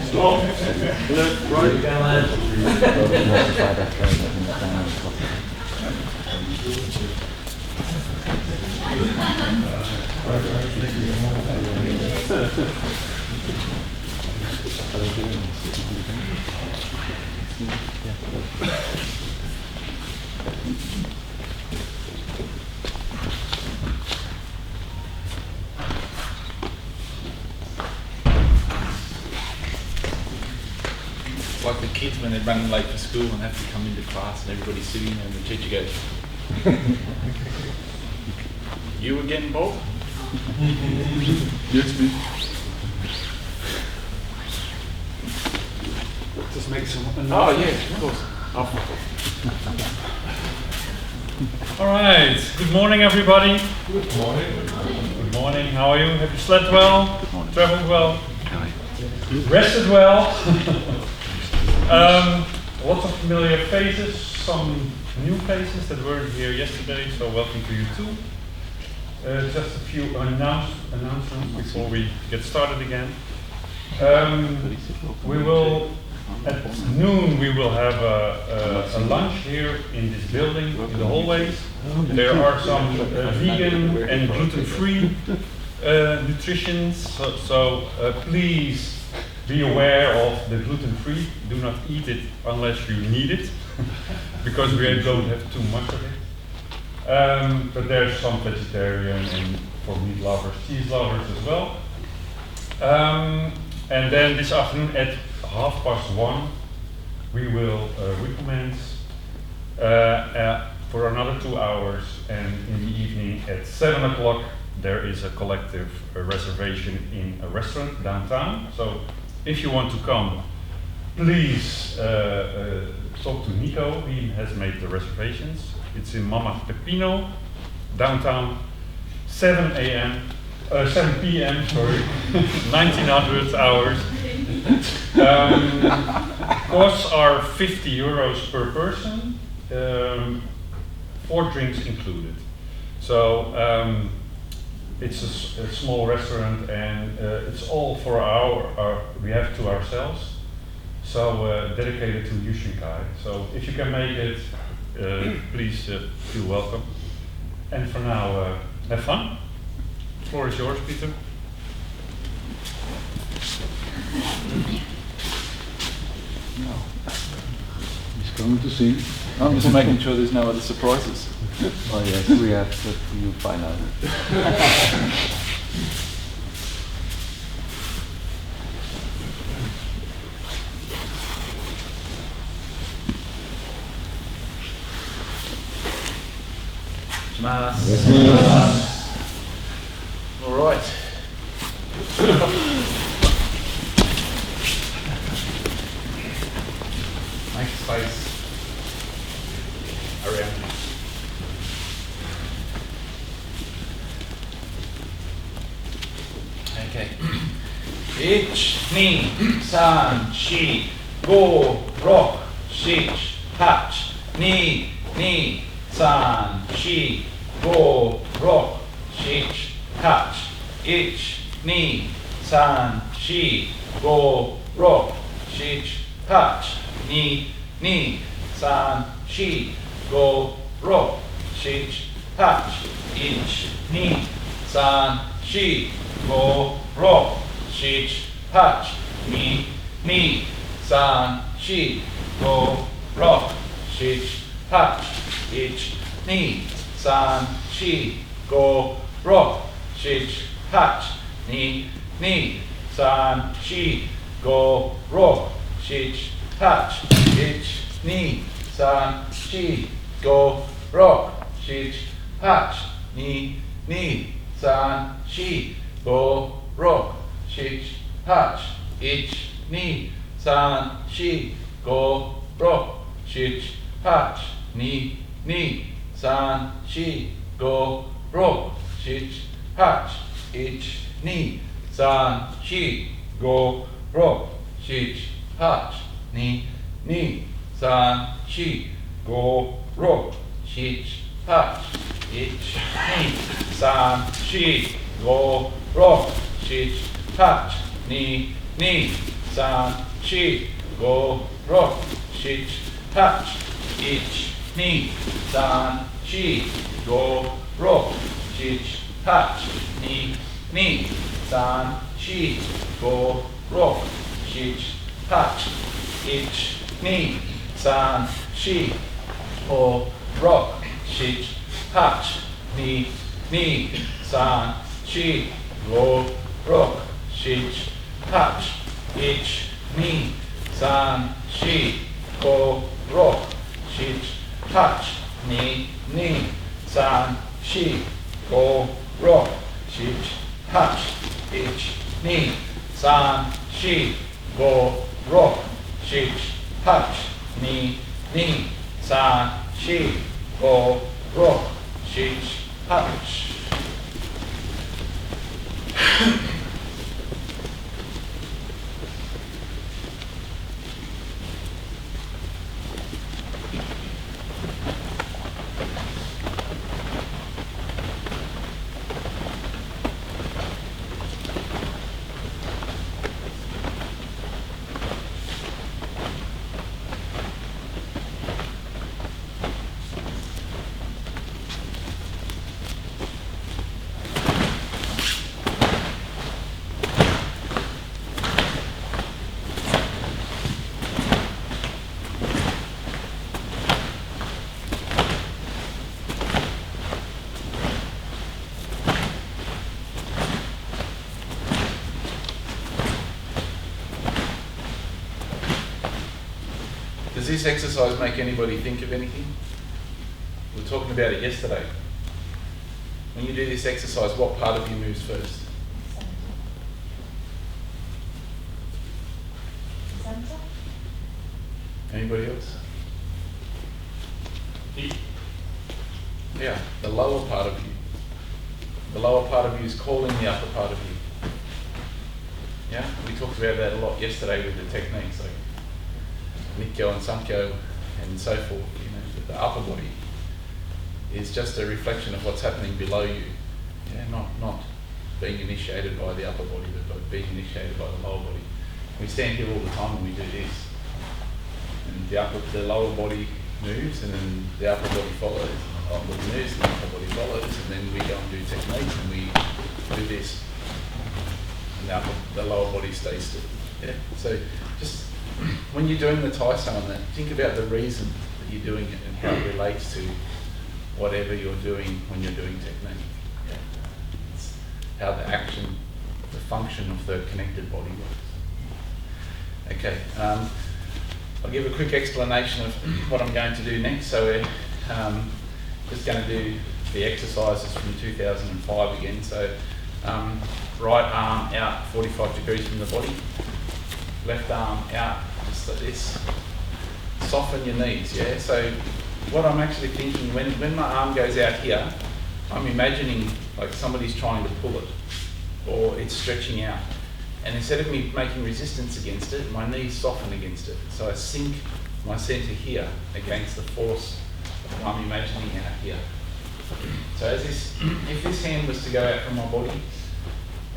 Stop. Left, right. Like the kids when they're running late for school and have to come into class and everybody's sitting there and the teacher goes, "You again, Bob?" Yes, me. Just make some. Oh yeah, of course. All right. Good morning, everybody. Good morning. Good morning. How are you? Have you slept well? Traveled well? Rested well? Lots of familiar faces, some new faces that weren't here yesterday, so welcome to you too. Just a few announcements before we get started again. At noon we will have a lunch here in this building, in the hallways. There are some vegan and gluten-free nutritions, so please be aware of the gluten-free. Do not eat it unless you need it, because we don't have too much of it. But there's some vegetarian and for meat lovers, cheese lovers as well. And then this afternoon at 1:30 we will recommence for another 2 hours, and in the evening at 7 o'clock there is a collective reservation in a restaurant downtown. So if you want to come, please talk to Nico. He has made the reservations. It's in Mama Pepino, downtown, 7 p.m. Sorry, 1900 hours. Costs are €50 per person, 4 drinks included. So it's a small restaurant, and it's all for we have to ourselves. So dedicated to Yuishinkai. So if you can make it, please feel welcome. And for now, have fun. The floor is yours, Peter. No. He's going to sing. I'm just making sure there's no other surprises. Oh yes, we have, but you find out. All right. Make space around you. Okay. 1, 2, 3, 4, 5, 6, 7, 8, 2, 3, 4, 5, 6, 7, 8, 1, 2, 3, 4, 5, 6, 7, 2, 2, 3, 4, 5, 6, 7, 1, 2, 3, 4, 5, 6, 7, 2, 2, 3, 4, 5, 6, 7, 1, 2, 3, 4, 5, 6, 7, 2, 2, 3, 4, 5, 6, 7, 1, 2, 3, 4, 5, 6, 7, 2, 2, 3, 4, 5, 6, 7, 1, 2, 3, 4, 5, 6, 7, 2, 2, 3, 4, ro, shich, hach, ich, ni, san, shi, go, ro, shich, hach, ni, san, shi, go, ro, shich, hach, ich, ni, san, shi, go, ro, shich, hach, ni, san, shi, go, ro, shich, hach, ich, ni, san, shi, go, ro, shich, hach, ni, san, shi, go, ro, shich, hach, ich, ni, san, shi, go, ro, shich, hach, ni, san, shi, go, ro, shich, hach, ich, ni, san, shi, go, ro, shich, hach, ni, san, shi, go, ro, shich, hach, ich, ni, san, shi, go, ro, shich, hach, ni, san, shi, go, ro, shich, hach. Does this exercise make anybody think of anything? We were talking about it yesterday. When you do this exercise, what part of you moves first? Center? Anybody else? Yeah, the lower part of you. The lower part of you is calling the upper part of you. Yeah, we talked about that a lot yesterday with the techniques like Nikyo and Sankyo and so forth. You know, that the upper body is just a reflection of what's happening below you. Yeah, not being initiated by the upper body, but being initiated by the lower body. We stand here all the time and we do this, and the lower body moves, and then the upper body follows. The upper body moves, and the upper body follows, and then we go and do techniques, and we do this, and the lower body stays still. Yeah. So just when you're doing the Tai San, think about the reason that you're doing it and how it relates to whatever you're doing when you're doing technique. Yeah. It's how the action, the function of the connected body works. Okay, I'll give a quick explanation of what I'm going to do next. So we're just going to do the exercises from 2005 again. So right arm out 45 degrees from the body, left arm out just like this. Soften your knees, yeah? So what I'm actually thinking, when my arm goes out here, I'm imagining like somebody's trying to pull it, or it's stretching out. And instead of me making resistance against it, my knees soften against it. So I sink my centre here against the force that I'm imagining out here. So as if this hand was to go out from my body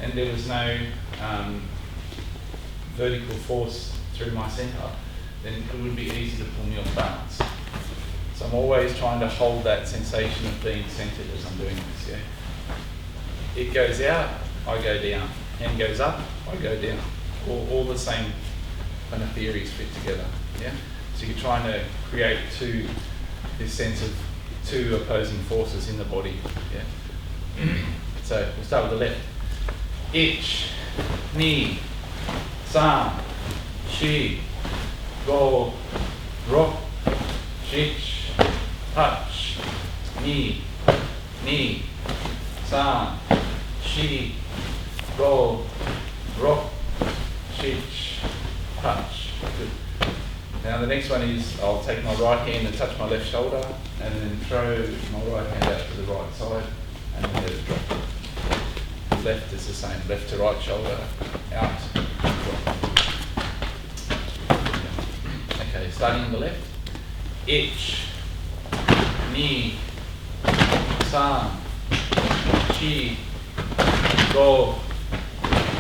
and there was no vertical force through my centre, then it would be easy to pull me off balance. So I'm always trying to hold that sensation of being centred as I'm doing this, yeah? It goes out, I go down. Hand goes up, I go down. All the same kind of theories fit together, yeah? So you're trying to create this sense of two opposing forces in the body, yeah? So we'll start with the left. Ich, ni, san, shi, go, ro, shich, hach, ni, san, shi, go, ro, shich, hach. Good. Now the next one is I'll take my right hand and touch my left shoulder and then throw my right hand out to the right side and left is the same. Left to right shoulder, out, drop. Okay, starting on the left. Ich, ni, san, chi, go,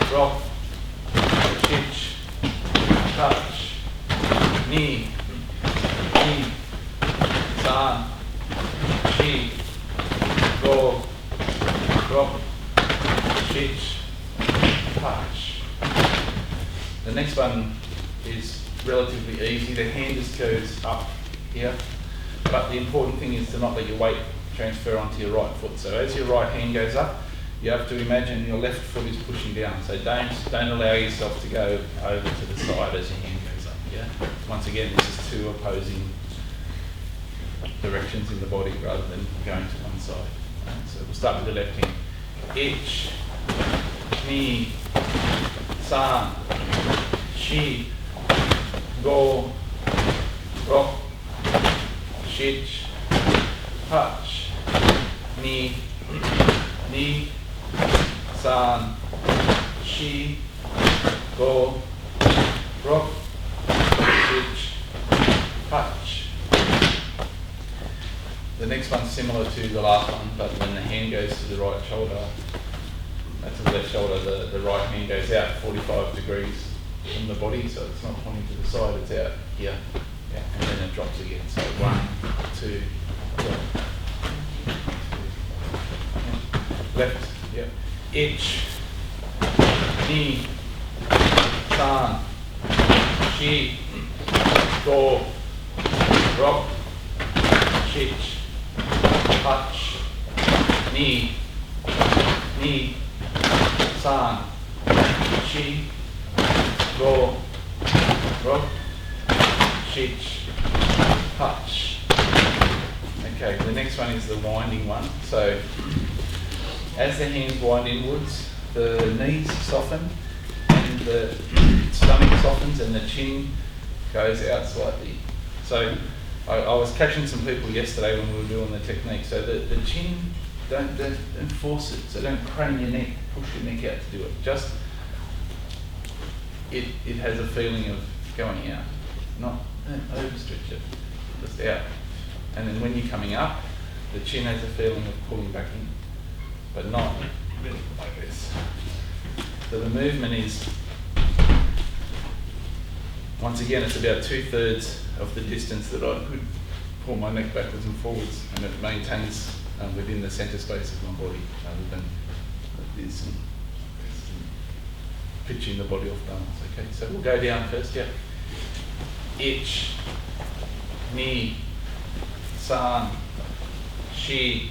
drop, chich, touch, ni, san, chi, go, drop, chich, touch. The next one is relatively easy. The hand just goes up here, but the important thing is to not let your weight transfer onto your right foot. So as your right hand goes up, you have to imagine your left foot is pushing down. So don't allow yourself to go over to the side as your hand goes up. Yeah. Once again, this is two opposing directions in the body rather than going to one side. So we'll start with the left hand. Ich, ni, san, chi, go, rock, chich, touch, ni, san, chi, go, rock, chich, touch. The next one's similar to the last one, but when the hand goes to the right shoulder, to the left shoulder, the right hand goes out 45 degrees from the body, so it's not pointing to the side, it's out here. Yeah, and then it drops again. So 1, 2, drop. Left, yeah. Ich, ni, san, chi, go, rock, chich, touch, ni, san, chi, go, rock, chich, touch. Okay, the next one is the winding one. So as the hands wind inwards, the knees soften and the stomach softens and the chin goes out slightly. So I was catching some people yesterday when we were doing the technique. So the chin, don't force it. So don't crane your neck, push your neck out to do it. Just it has a feeling of going out, not overstretch it, just out. And then when you're coming up, the chin has a feeling of pulling back in, but not like this. So the movement is, once again, it's about 2/3 of the distance that I could pull my neck backwards and forwards, and it maintains within the centre space of my body, rather than like this and pitching the body off balance. Okay, so we'll go down first. Yeah. Ich, ni, san, chi,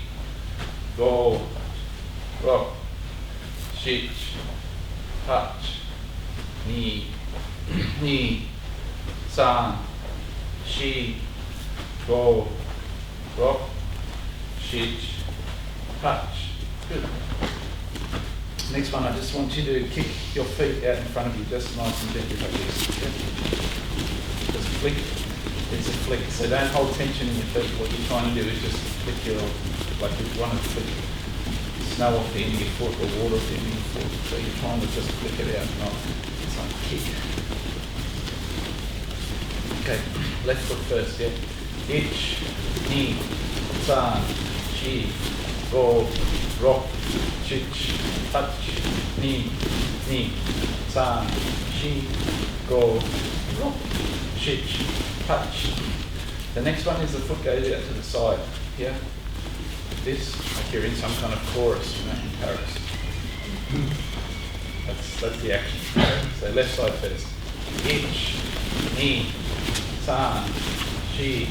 go, rock, chich, touch, ni, san, chi, go, rock, chich, touch. Good. Next one, I just want you to kick your feet out in front of you, just nice and gently like this. Okay? Just flick. It's a flick. So don't hold tension in your feet. What you're trying to do is just flick your, like you want to flick snow off the end of your foot or water off the end of your foot. So you're trying to just flick it out, not it's like kick. Okay, left foot first, yeah. Ich, ni, san, chi, go, rock, chich, touch, ni, san, chi, go, rock, chich, touch. The next one is the foot goes out to the side, here. This, like you're in some kind of chorus, you know, in Paris. That's the action. So left side first. Ich, ni, san, chi,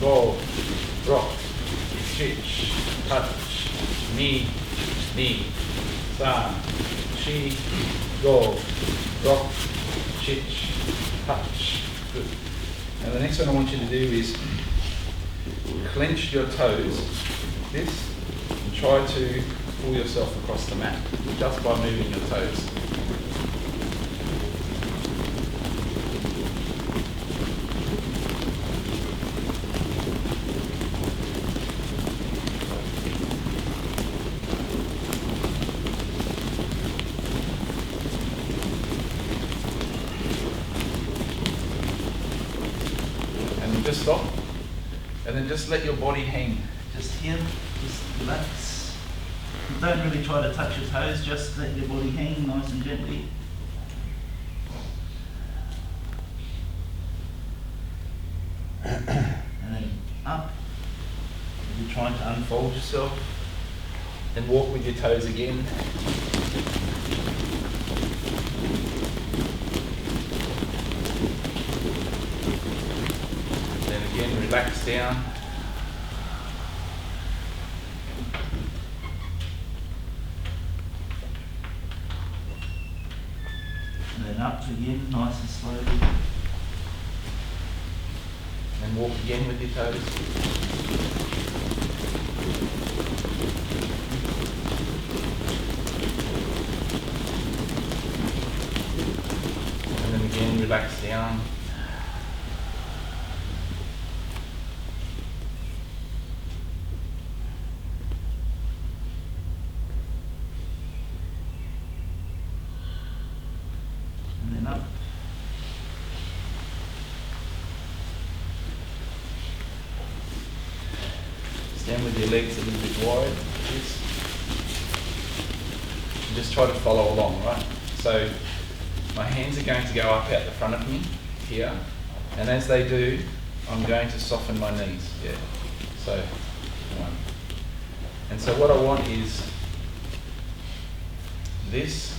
go, rock, chich, touch, ni, san, chi, go, rock, chich, touch. Good. Now the next one I want you to do is clench your toes, this, and try to pull yourself across the mat just by moving your toes. Just stop. And then just let your body hang. Just here, just relax. Don't really try to touch your toes, just let your body hang nice and gently. And then up. You're trying to unfold yourself. And walk with your toes again. Then again, relax down. And then up again, nice and slowly. And walk again with your toes. Again, relax down. And then up. Stand with your legs a little bit wide. And just try to follow along, right? So my hands are going to go up out the front of me, here, and as they do, I'm going to soften my knees, yeah. So, one. And so what I want is this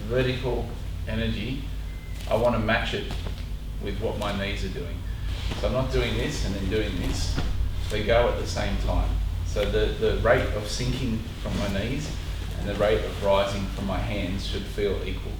vertical energy, I want to match it with what my knees are doing. So I'm not doing this and then doing this, they go at the same time. So the rate of sinking from my knees and the rate of rising from my hands should feel equal.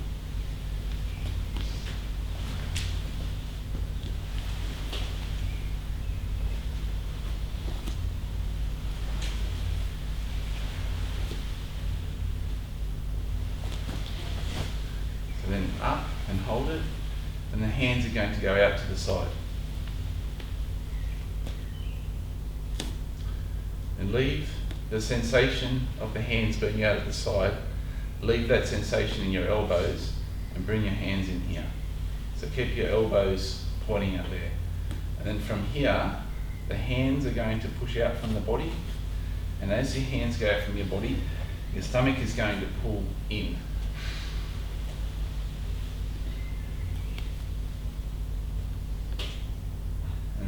Then up and hold it, and the hands are going to go out to the side. And leave the sensation of the hands being out at the side, leave that sensation in your elbows and bring your hands in here. So keep your elbows pointing out there. And then from here, the hands are going to push out from the body, and as your hands go out from your body, your stomach is going to pull in.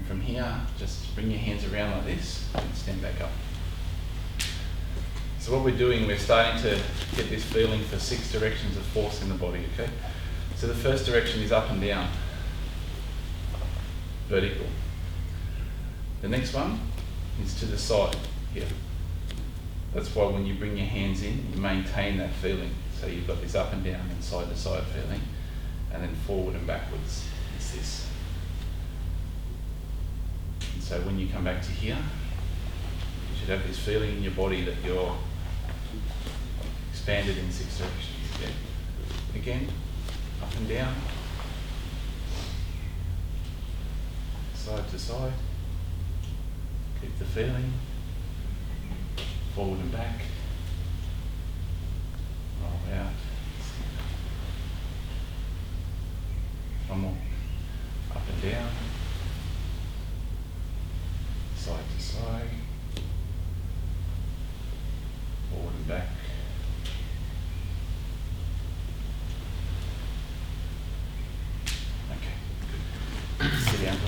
From here, just bring your hands around like this and stand back up. So what we're doing, we're starting to get this feeling for 6 directions of force in the body, okay? So the first direction is up and down, vertical. The next one is to the side, here. That's why when you bring your hands in, you maintain that feeling. So you've got this up and down and side to side feeling, and then forward and backwards, it's this. So when you come back to here, you should have this feeling in your body that you're expanded in 6 directions. Yeah. Again, up and down, side to side. Keep the feeling, forward and back, roll out. One more, up and down. Side to side, forward and back. Okay, good. Sit down.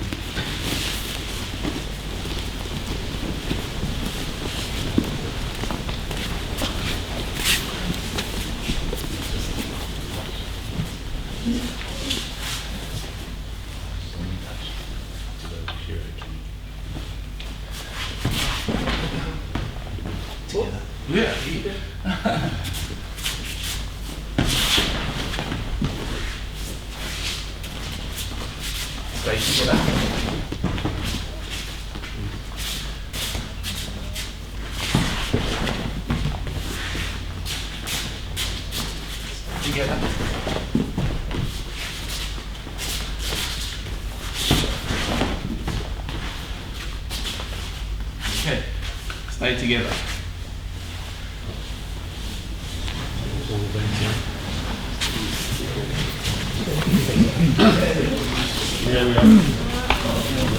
Yeah. Stay together. Together. Okay. Stay together. Yeah, we are.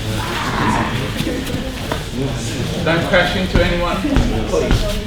Don't crash into anyone, please.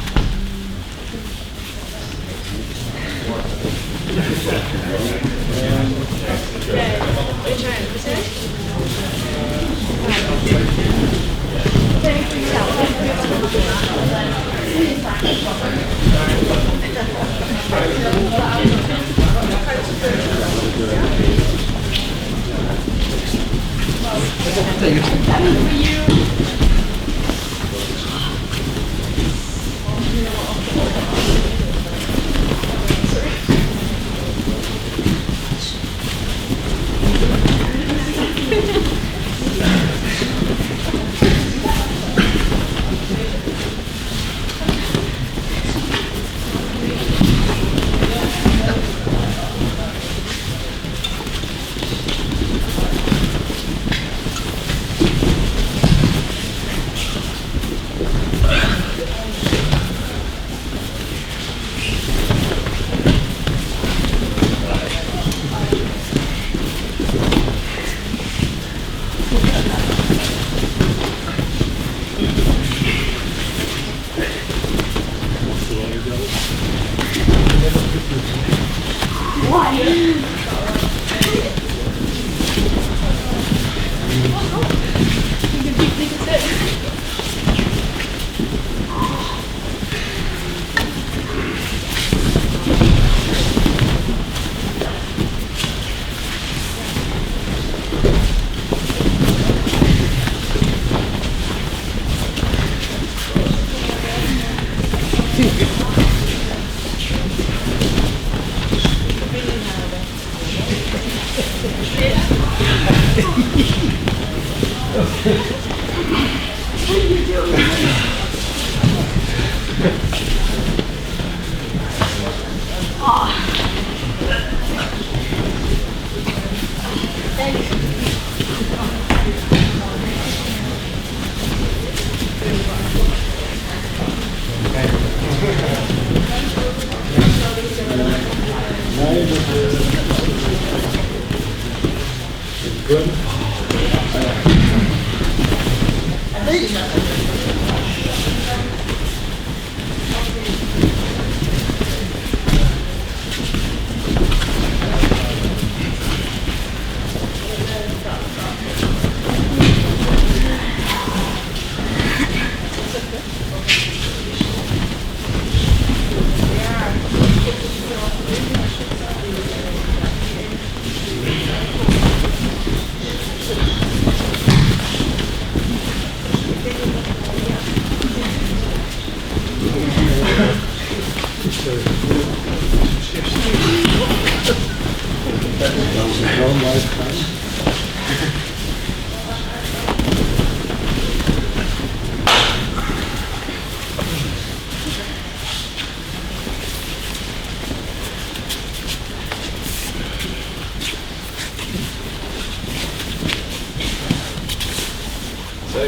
So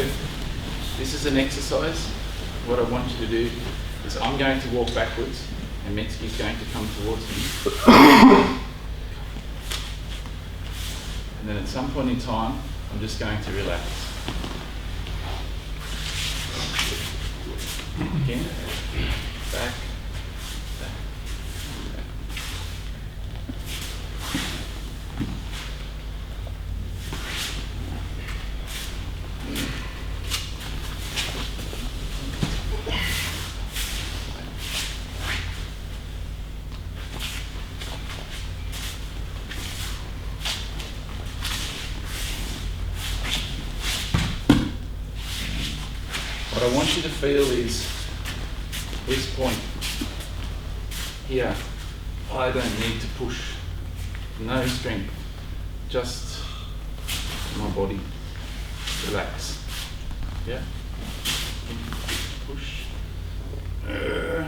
this is an exercise. What I want you to do is I'm going to walk backwards and Mitsuki's going to come towards me. And then at some point in time, I'm just going to relax. Again, back, back. What I want you to feel is this point here. I don't need to push, no strength, just my body relax. Yeah? Push. Okay.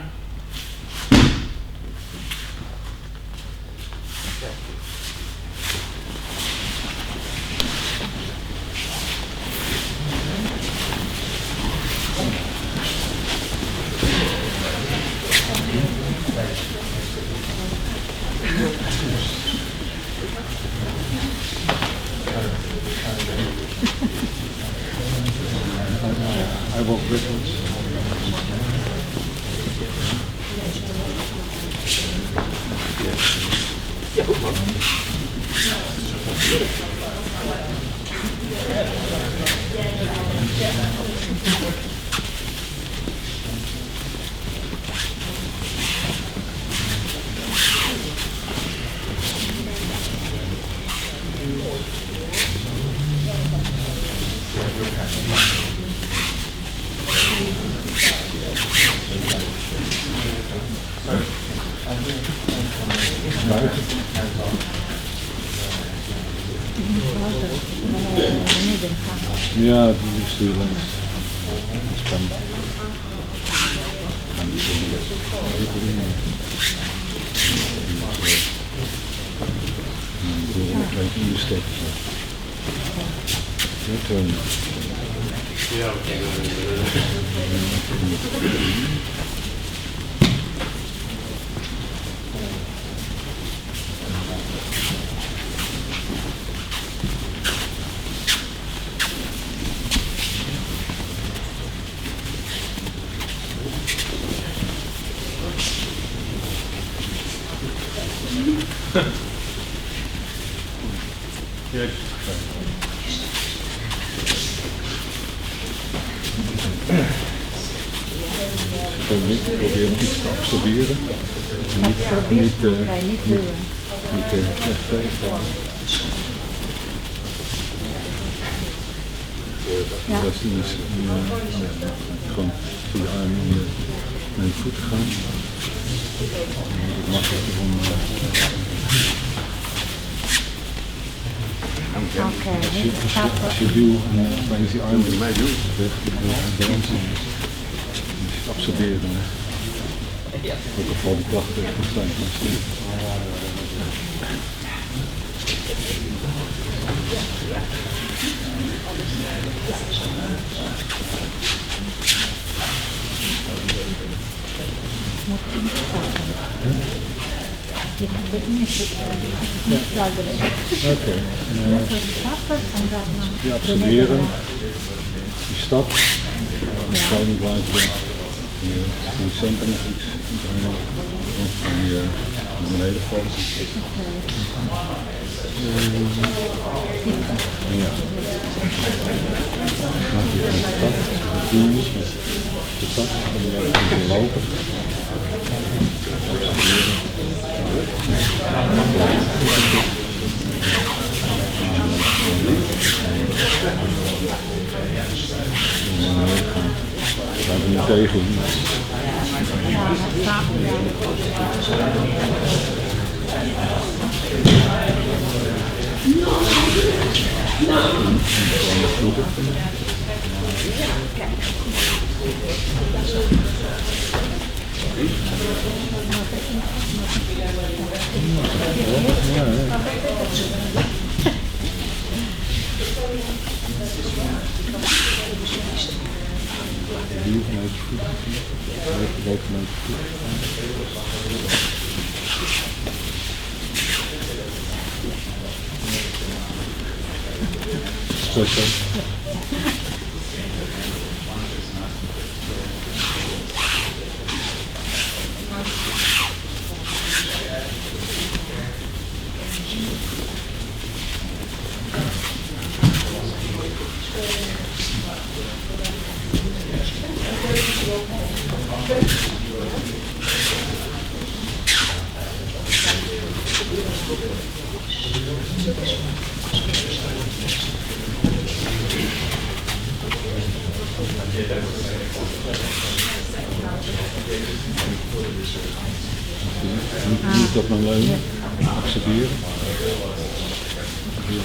I walk backwards. buiten. Ja, die is hier langs. Spannend. Een stuk. Ja, oké. Ja. Proberen iets te absorberen. Niet weggeven. Ja. Dat is gewoon voor je arm naar je voeten gaan. Het makkelijker om. Als je duwt, dan is die arm weg. De balans absorberen. Ook al valt die klachten echt zijn. Oké. Ja, absorberen. Die stap. Gewoon niet blijven. In het centrum nog iets. En hier naar beneden vallen. Ja. Dan hier aan de tak. Dat doen we met de tak. En dan gaan we lopen. Daar ben je tegen. Niet op mijn leunen, absorberen. Hier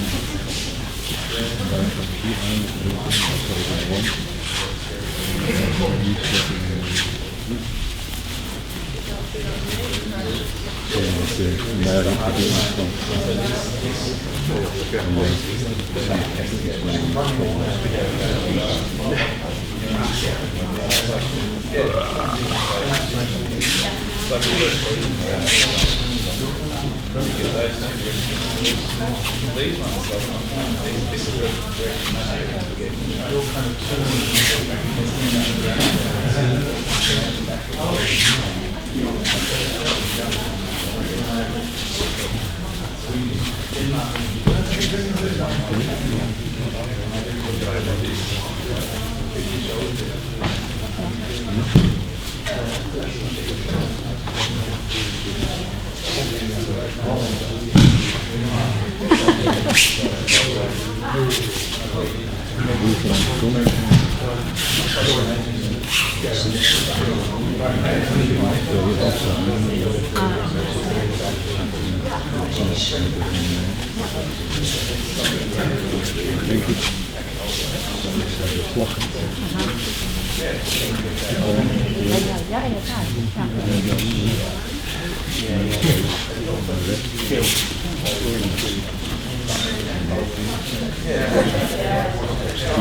Denk ik. Slag. Ja,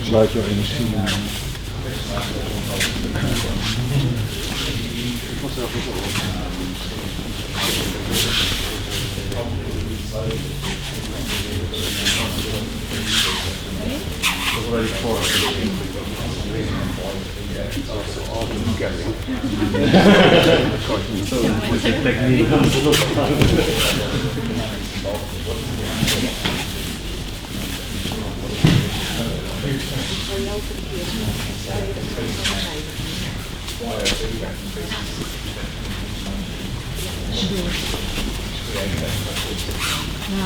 Sluit je energie aan.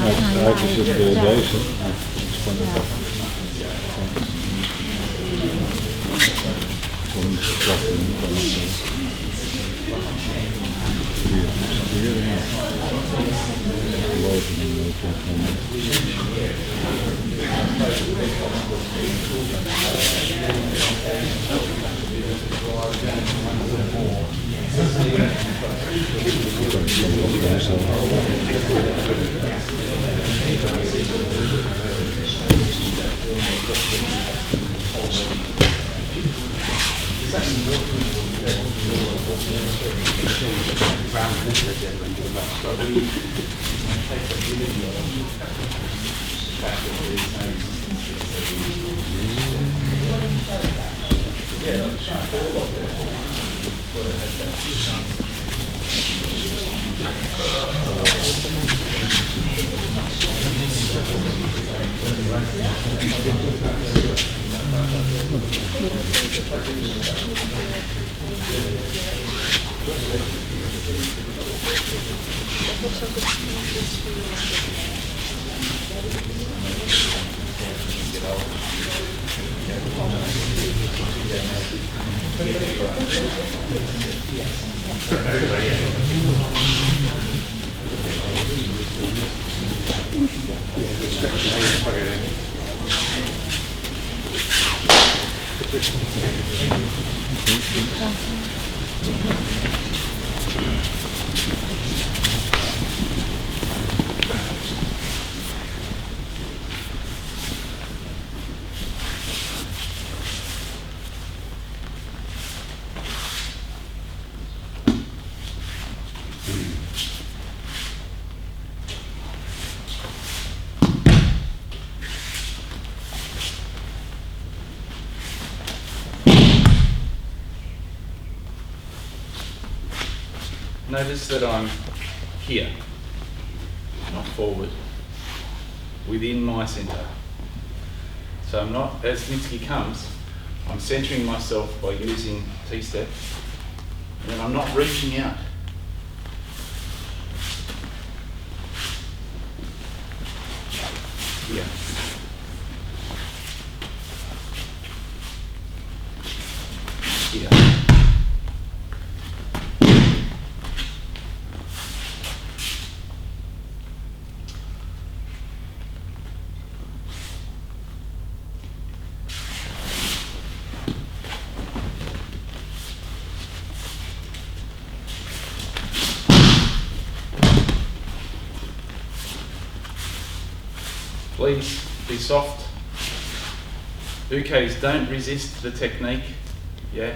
Eigenlijk is het deze. Spannend. Gewoon geklapt en kan het Notice that I'm here, not forward, within my center. So I'm not, as Mitsuki comes, I'm centering myself by using T-step, and then I'm not reaching out. Here. Here. Please be soft. Ukes, don't resist the technique. Yeah.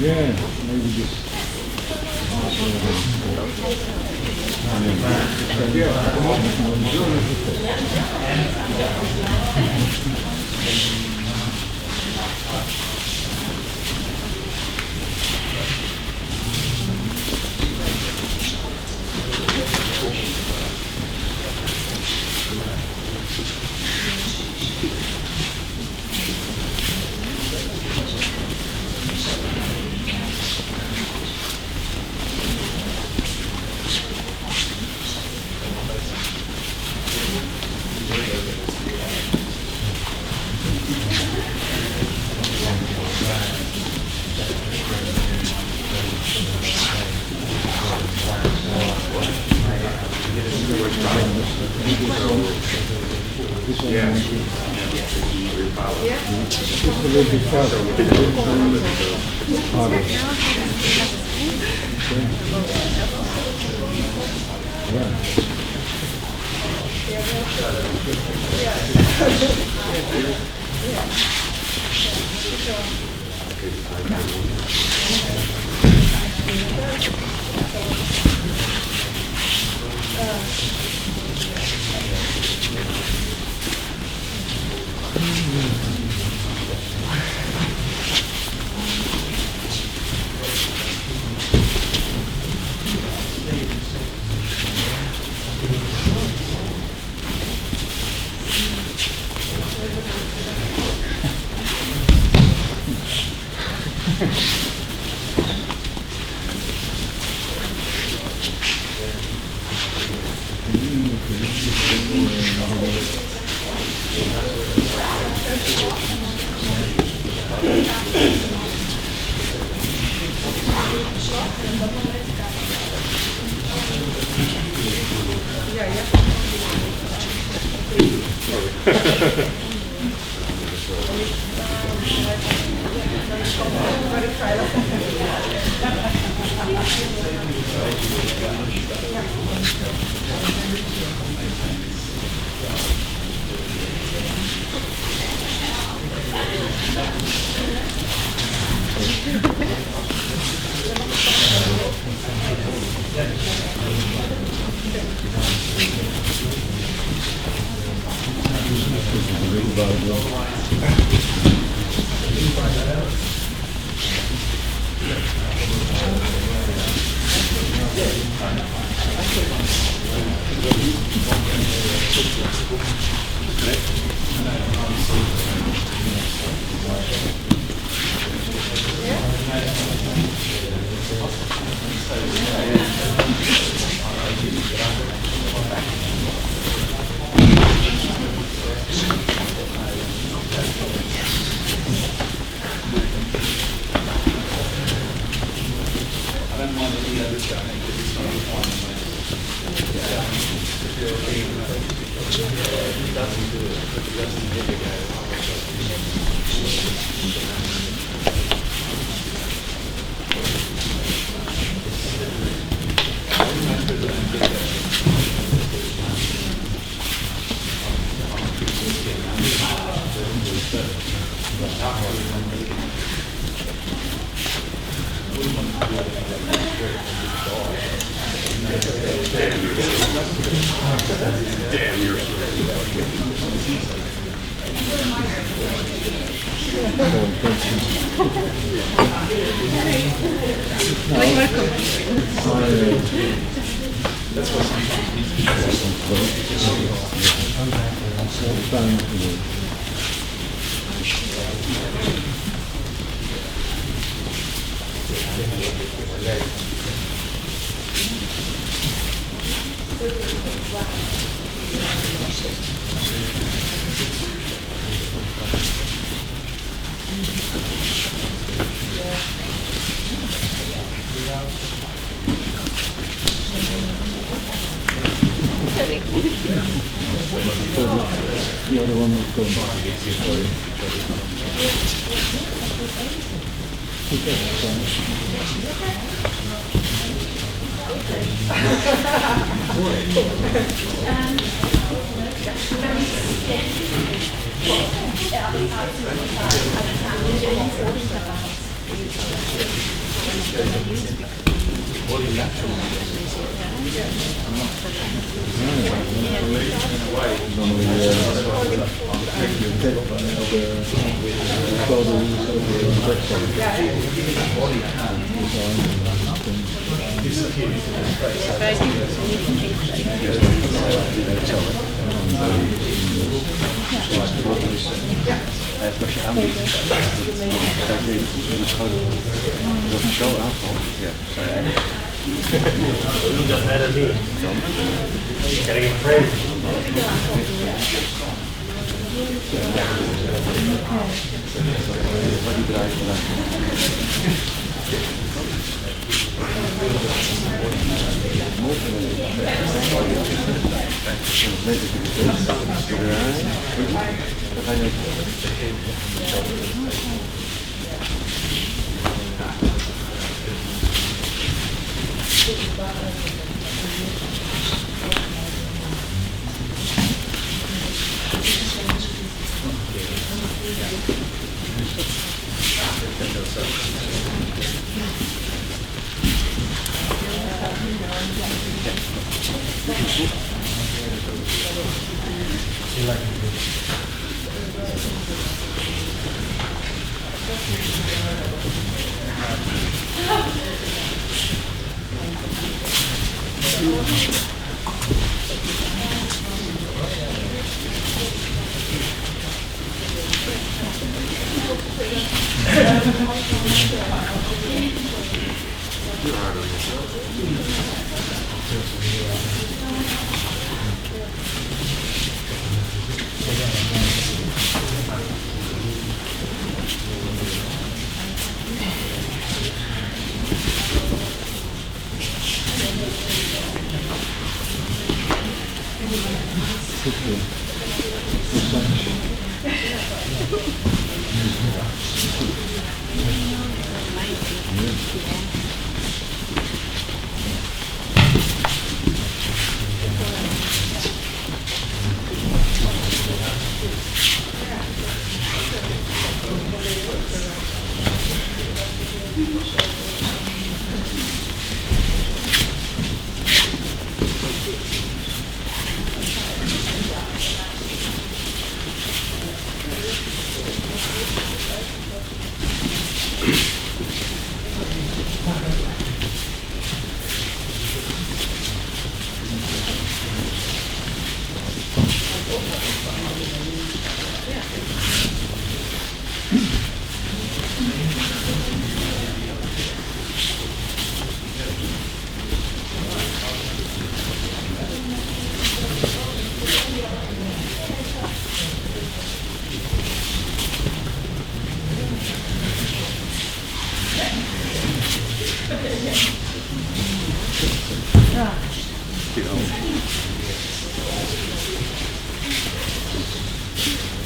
Yeah, maybe just. a little bit faster. Harder. Yeah. The other one will come. Als je aanbiedt, dat je zo aanvalt, ja, zou je eigenlijk. Doesn't matter me. Getting afraid. Wat die draait vandaag.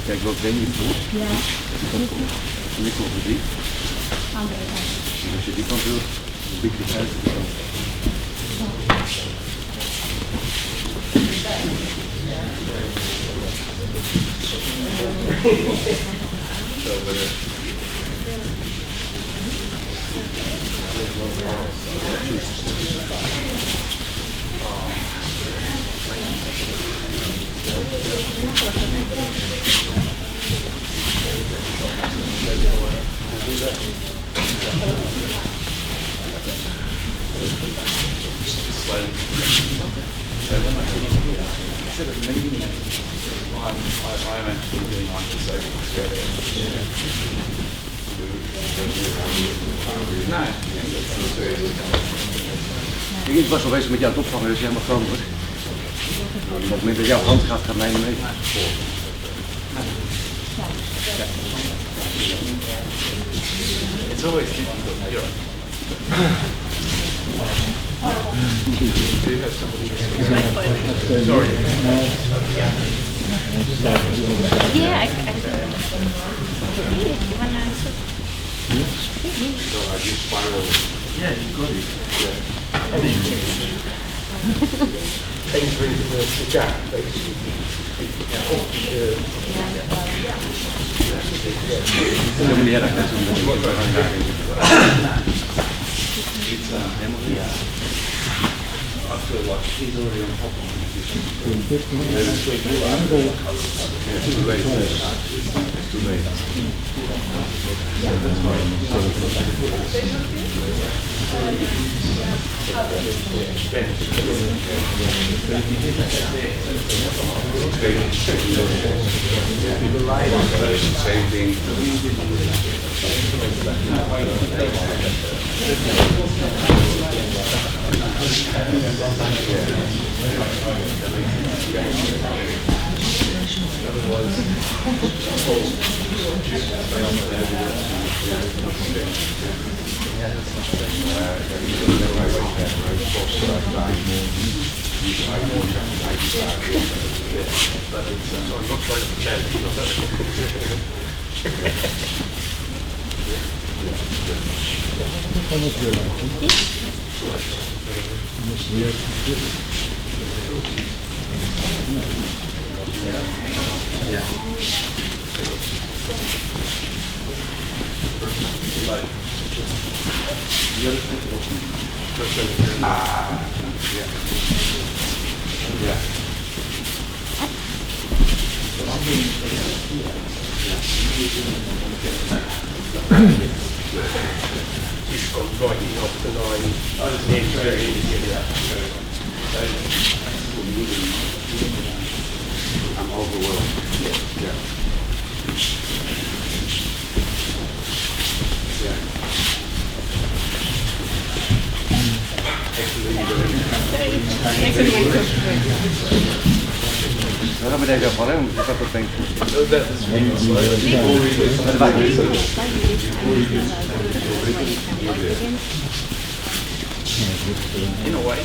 Kijk, wat ben je voor? Ja. En ik op de die. Andere kant. En als je die kant wil, dan biek je het uit. I'm actually doing one for Sophie Australia. No. Ik was al bezig met jou te opvangen, dus jij mag komen hoor. Op het moment dat jouw hand gaat, gaat mij mee. It's always difficult. You're right. Do you have somebody to Sorry. Yeah, I Yeah, you got it. Thanks for the chat. Dat moet je erg net doen. I feel like he's already on top of me. Too late. Too late. Same thing. Kan het weer laten. Dus weer dit. He's got writing off the line. I'm overwhelmed. Yeah. Waarom ben je daar van hem? Dat dat denk ik. In a way,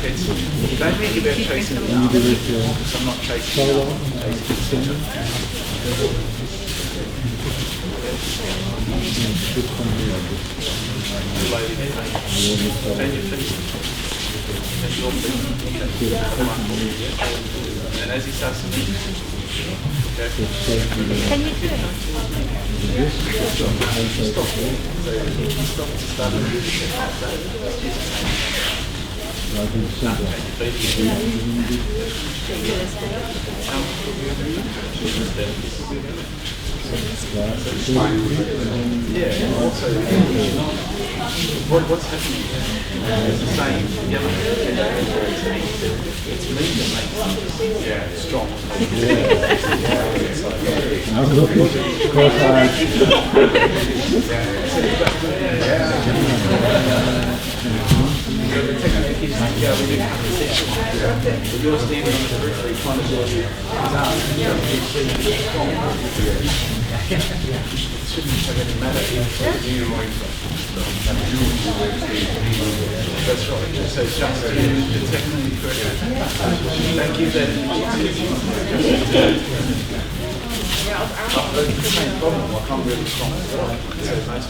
it's, don't think about chasing the arm, because I'm not chasing the arm, I'm chasing the center. And your feet. And your feet. And as he starts to move, okay. Can you do it? Stop to start to move like that. Right in the center. Yeah, also, what's happening is the same, it's me that makes it strong. Nou, look, cross eyes. So the technique is to go within the position. If you're standing on the periphery trying to do his arm, it's strong. It shouldn't really matter. That's right. So just the technique correct. Don't give that the same problem, like I'm really strong as well. So most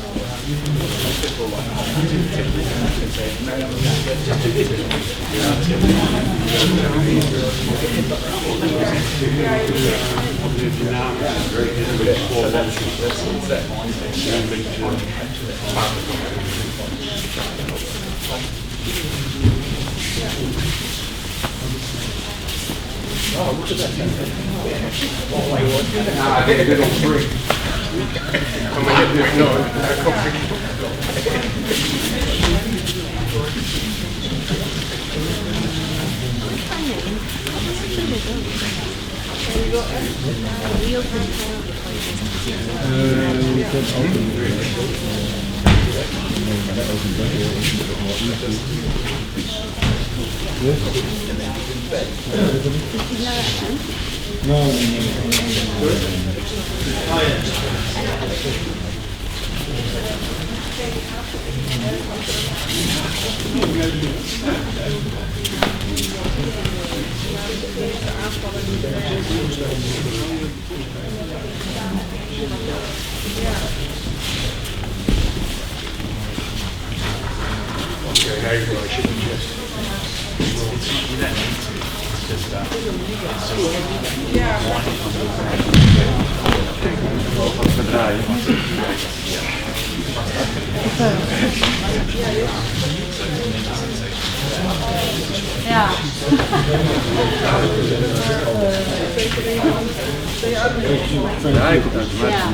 people like, do the technique and say, no, just do this. So that's that mindset. Oh, look at that. I did it on three. And we get this going. We can open No. Ja.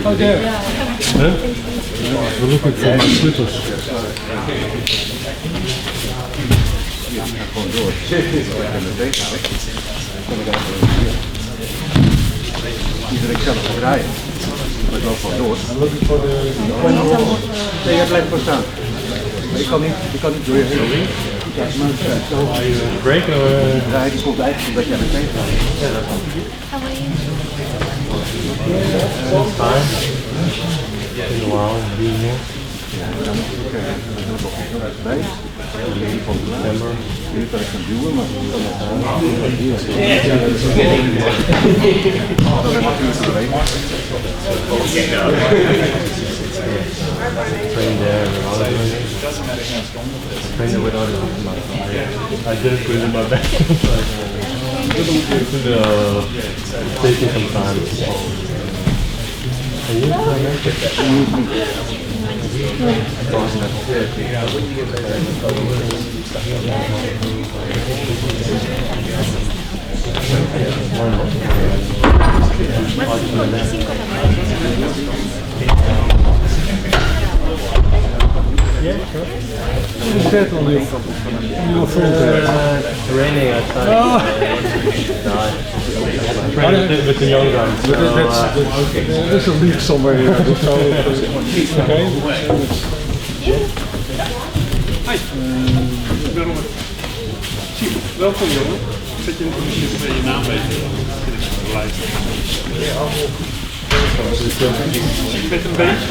Oh, there. Huh? We're looking for my slippers. Gewoon door. Iedereen zelf gaan draaien. Maar ik loop gewoon door. Nee, jij blijft gewoon staan. Maar je kan niet door je heen. Ja, maar zo. Break or? Draai, die komt eigenlijk omdat jij meteen gaat. Ja, dat kan. How are you? Fine. been a while being here. bij. Van December. Hier kan ik gaan duwen, maar Train there and all that. Train there with others. I didn't put it in my bag. Taking some time. And you yeah, sure. Is that on your front? Raining outside. Training with the young guys. So, There's a leak somewhere here. Okay. Hi. Welkom jongen. Zet je je naam weten? Met een beetje.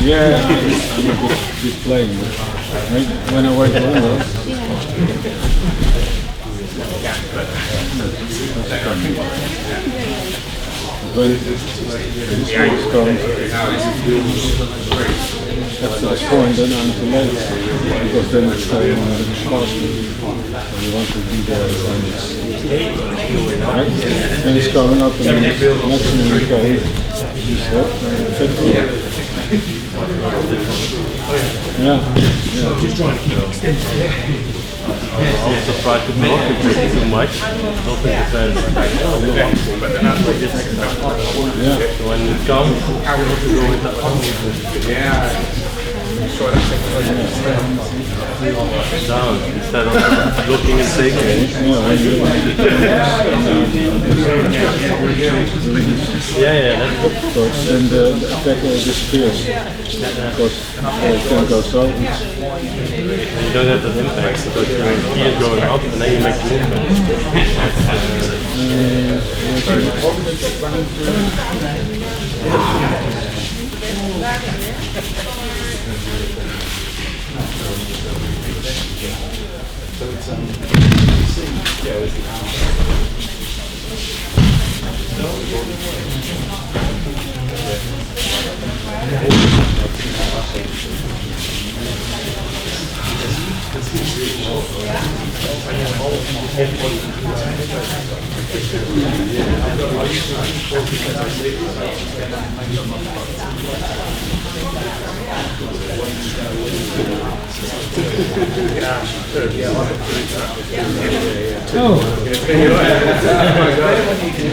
Yeah, I'm just playing. When I wait longer. When it's comes after this point, then I'm too late because then it's fast. You want to be there when it's right. Then it's coming up and then it's maximum okay. Yeah. just trying to keep extending. I was surprised to not it too much. Not think it's Yeah. when it comes, down instead of looking and taking. Yeah, that's Because then the attack disappears. Because it can go so. you don't have that impact because your key is going up and then you make the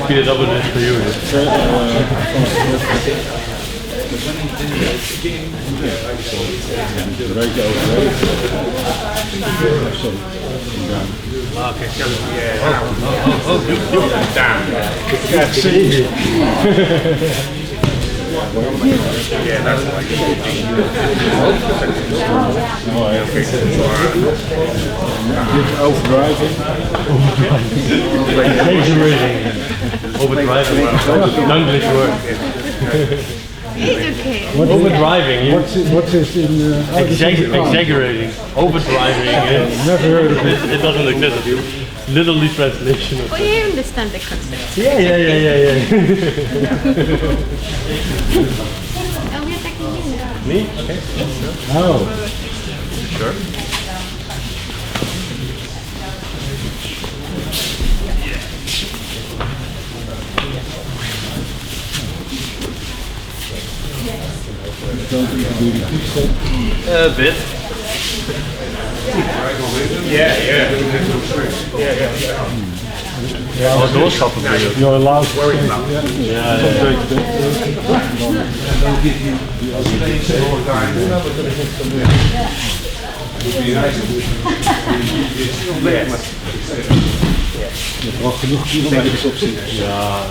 speed it up a bit for you. Break overheen. Sorry. Okay, down. Yeah, that's like Overdriving. Overdriving. Overdriving. Non-English word. It's okay. Overdriving. What's this in Exaggerating. Overdriving. Never heard of it. It doesn't exist. Literally translation. Oh, you understand the concept. Yeah. And we're taking you. Me? Okay. Oh. Sure. Don't do the kickstand. A bit. Ja, doorstappen bedoel. You're allowed to say, Ja. Je hebt wel genoeg kilometers op zich. Ja.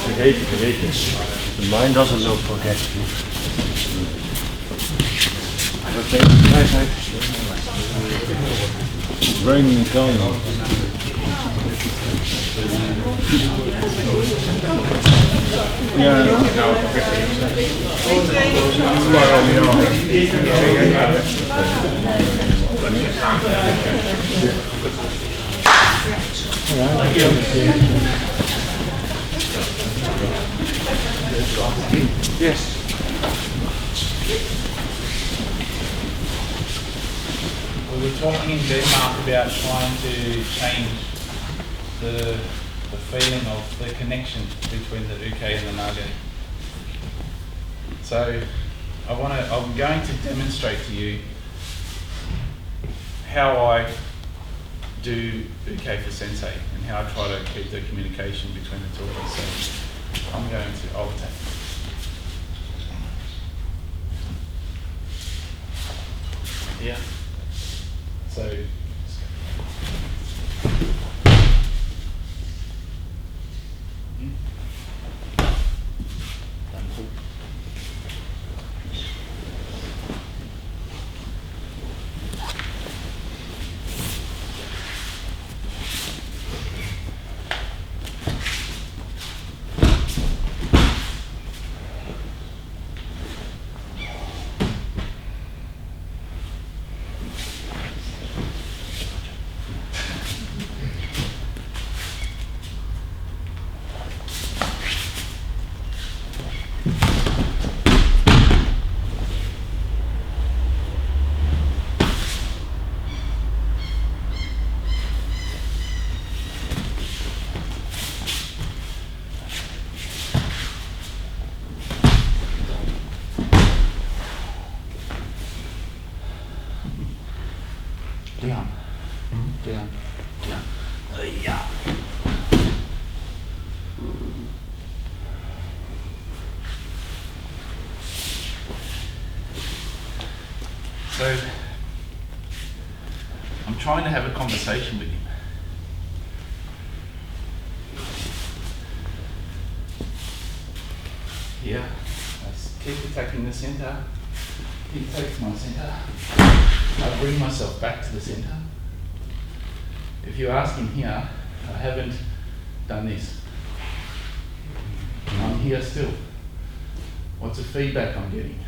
Vergeet je. The mind doesn't know forget. It's raining in Italian. Yes. We were talking in Denmark about trying to change the feeling of the connection between the UK and the Nage. So I'm going to demonstrate to you how I do UK for Sensei and how I try to keep the communication between the two of us. So I'm going to overtake. Yeah. So. Down. Down. Down. Yeah. So, I'm trying to have a conversation with him. Yeah, I keep attacking the centre. He takes my centre. I bring myself back to the centre. If you ask him here, I haven't done this. I'm here still. What's the feedback I'm getting?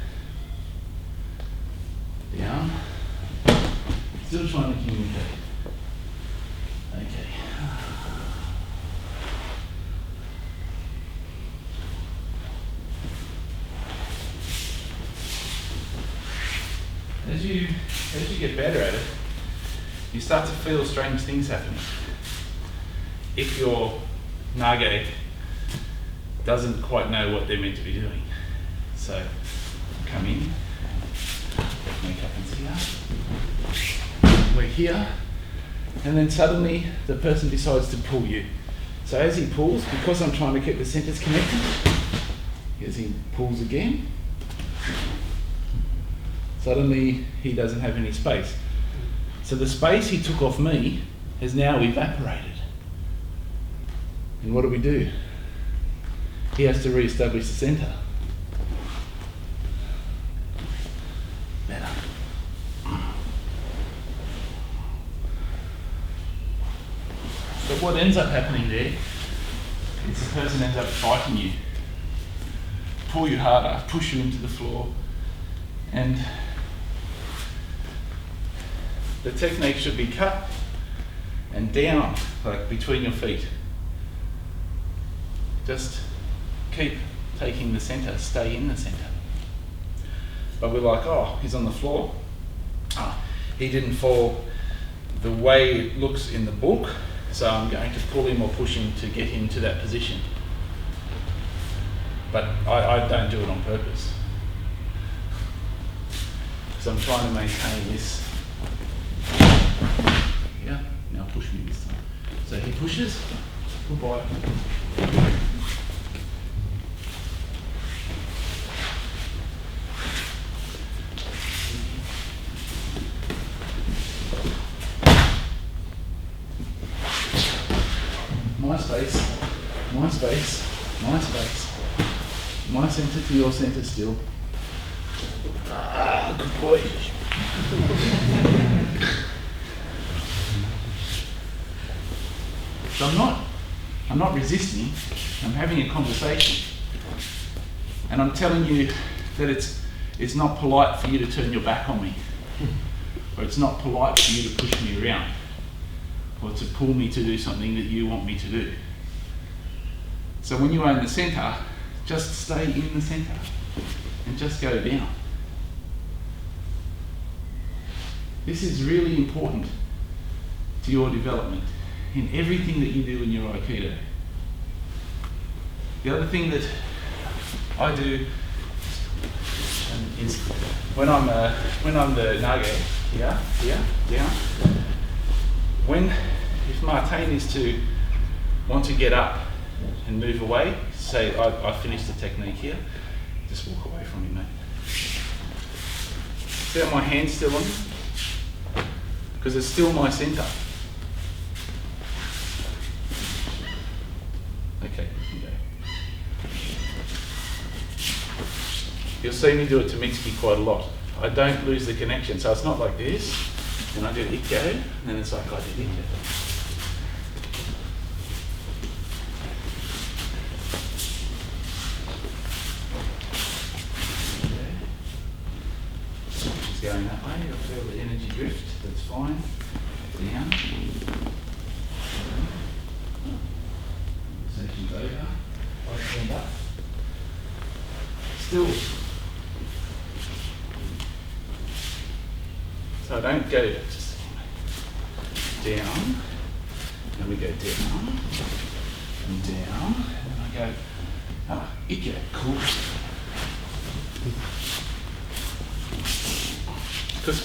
Down. Still trying to communicate. Okay. As you get better at it, you start to feel strange things happening. If your Nage doesn't quite know what they're meant to be doing. So come in, make happens here. We're here, and then suddenly the person decides to pull you. So as he pulls, because I'm trying to keep the centers connected, as he pulls again, suddenly he doesn't have any space. So the space he took off me has now evaporated. And what do? he has to re-establish the centre. Better. So what ends up happening there is the person ends up fighting you, pull you harder, push you into the floor, and the technique should be cut and down, like between your feet. Just keep taking the centre, stay in the centre. But we're like, oh, he's on the floor. He didn't fall the way it looks in the book, so I'm going to pull him or push him to get him to that position. But I don't do it on purpose. Because I'm trying to maintain this. Yeah, now push me this time. So he pushes, goodbye. My space, my space, my space. My centre to your centre still. Ah, good boy. So I'm not resisting, I'm having a conversation. And I'm telling you that it's not polite for you to turn your back on me. Or it's not polite for you to push me around. Or to pull me to do something that you want me to do. So when you are in the centre, just stay in the centre and just go down. This is really important to your development in everything that you do in your Aikido. The other thing that I do is when I'm the nage, if Martin is to want to get up and move away, say I finished the technique here, just walk away from me, mate. See how my hand's still on? Because it's still my centre. Okay, you can go. You'll see me do it to Mitsuki quite a lot. I don't lose the connection, so it's not like this, and I do Ikko, and then it's like I did Ikko. Going that way, you'll feel the energy drift, that's fine. Down. Session's over. I stand up. Still. So I don't go just down, then we go down, and down, and then I go, Ikko, cool. Because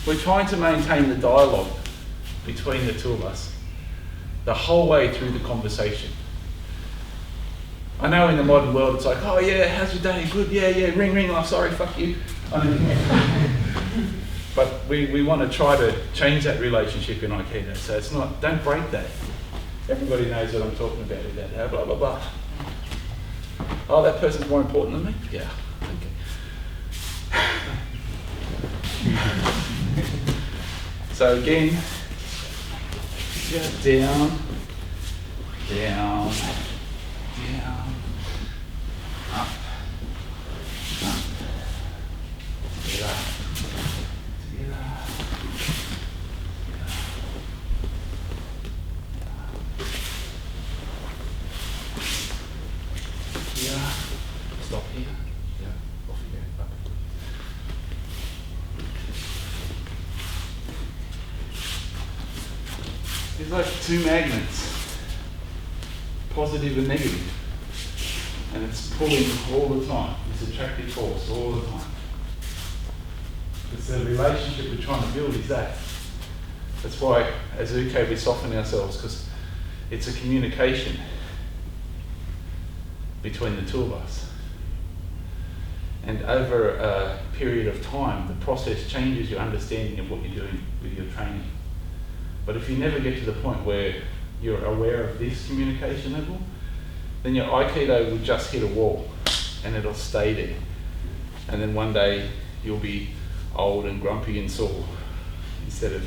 we're trying to maintain the dialogue between the two of us the whole way through the conversation. I know in the modern world it's like, oh yeah, how's your day? Good, yeah, ring, oh sorry, fuck you. But we want to try to change that relationship in Aikido, so it's not, don't break that. Everybody knows what I'm talking about with that, blah, blah, blah. Oh, that person's more important than me? Yeah, okay. So again, just down, down, down, up, up, together, together, here, stop here, yeah, off you go, up. It's like two magnets, positive and negative, and it's pulling all the time, this attractive force all the time. It's the relationship we're trying to build is that. That's why as Uke we soften ourselves, because it's a communication between the two of us. And over a period of time, the process changes your understanding of what you're doing with your training. But if you never get to the point where you're aware of this communication level, then your Aikido will just hit a wall and it'll stay there. And then one day you'll be old and grumpy and sore instead of,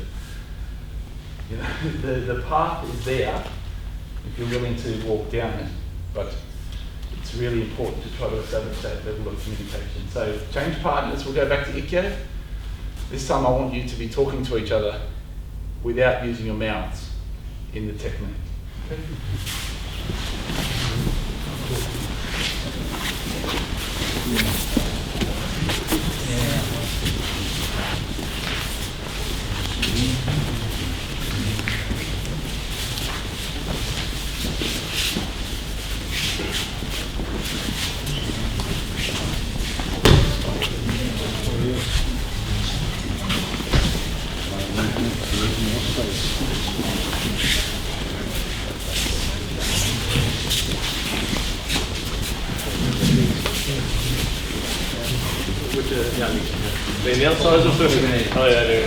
you know, the path is there if you're willing to walk down it, but it's really important to try to establish that level of communication. So change partners, we'll go back to Ikkyo. This time I want you to be talking to each other without using your mouths in the technique. Okay? Ben je heel zo zo terug? Oh ja, nee.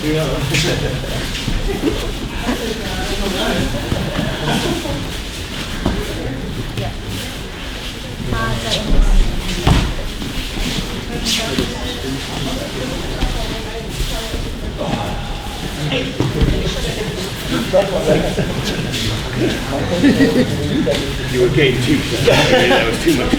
Ja. You were getting too close. That was too much.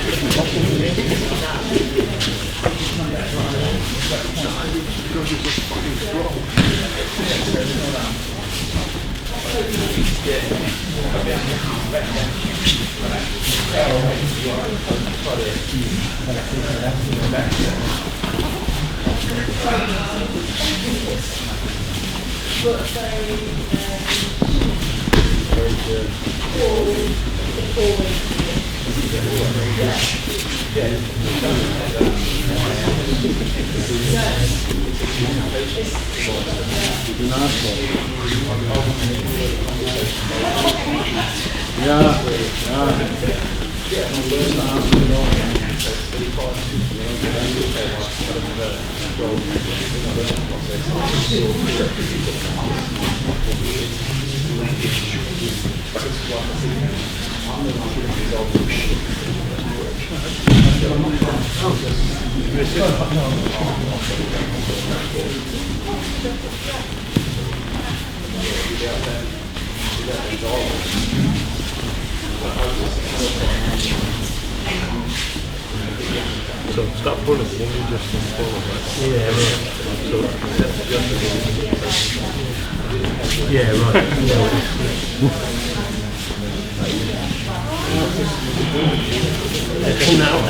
So stop pulling, then you just follow that. Yeah, right. So Yeah, right. Pull out.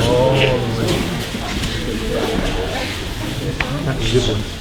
that's a good one.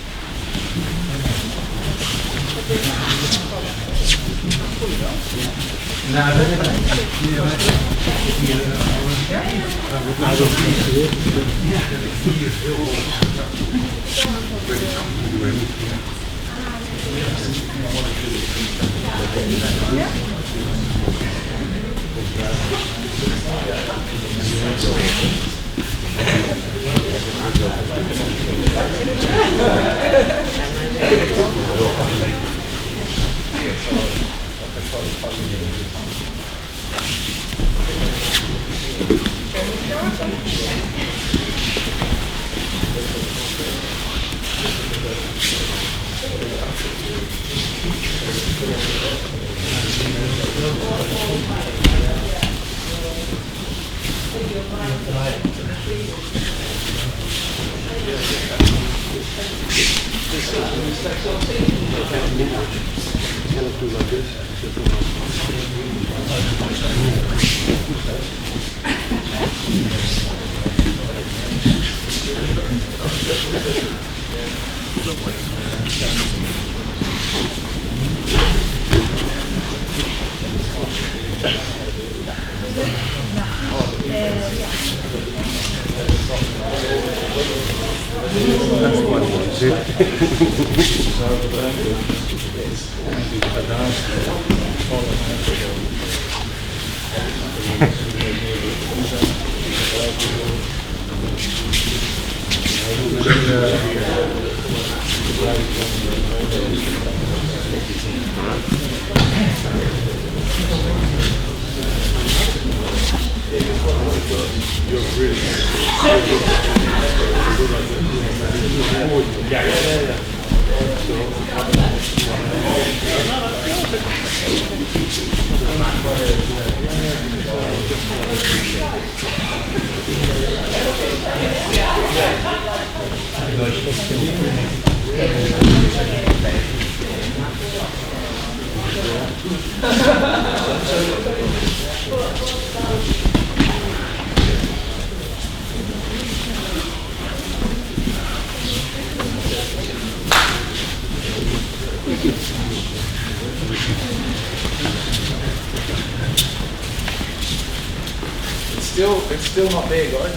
It's still not there, guys.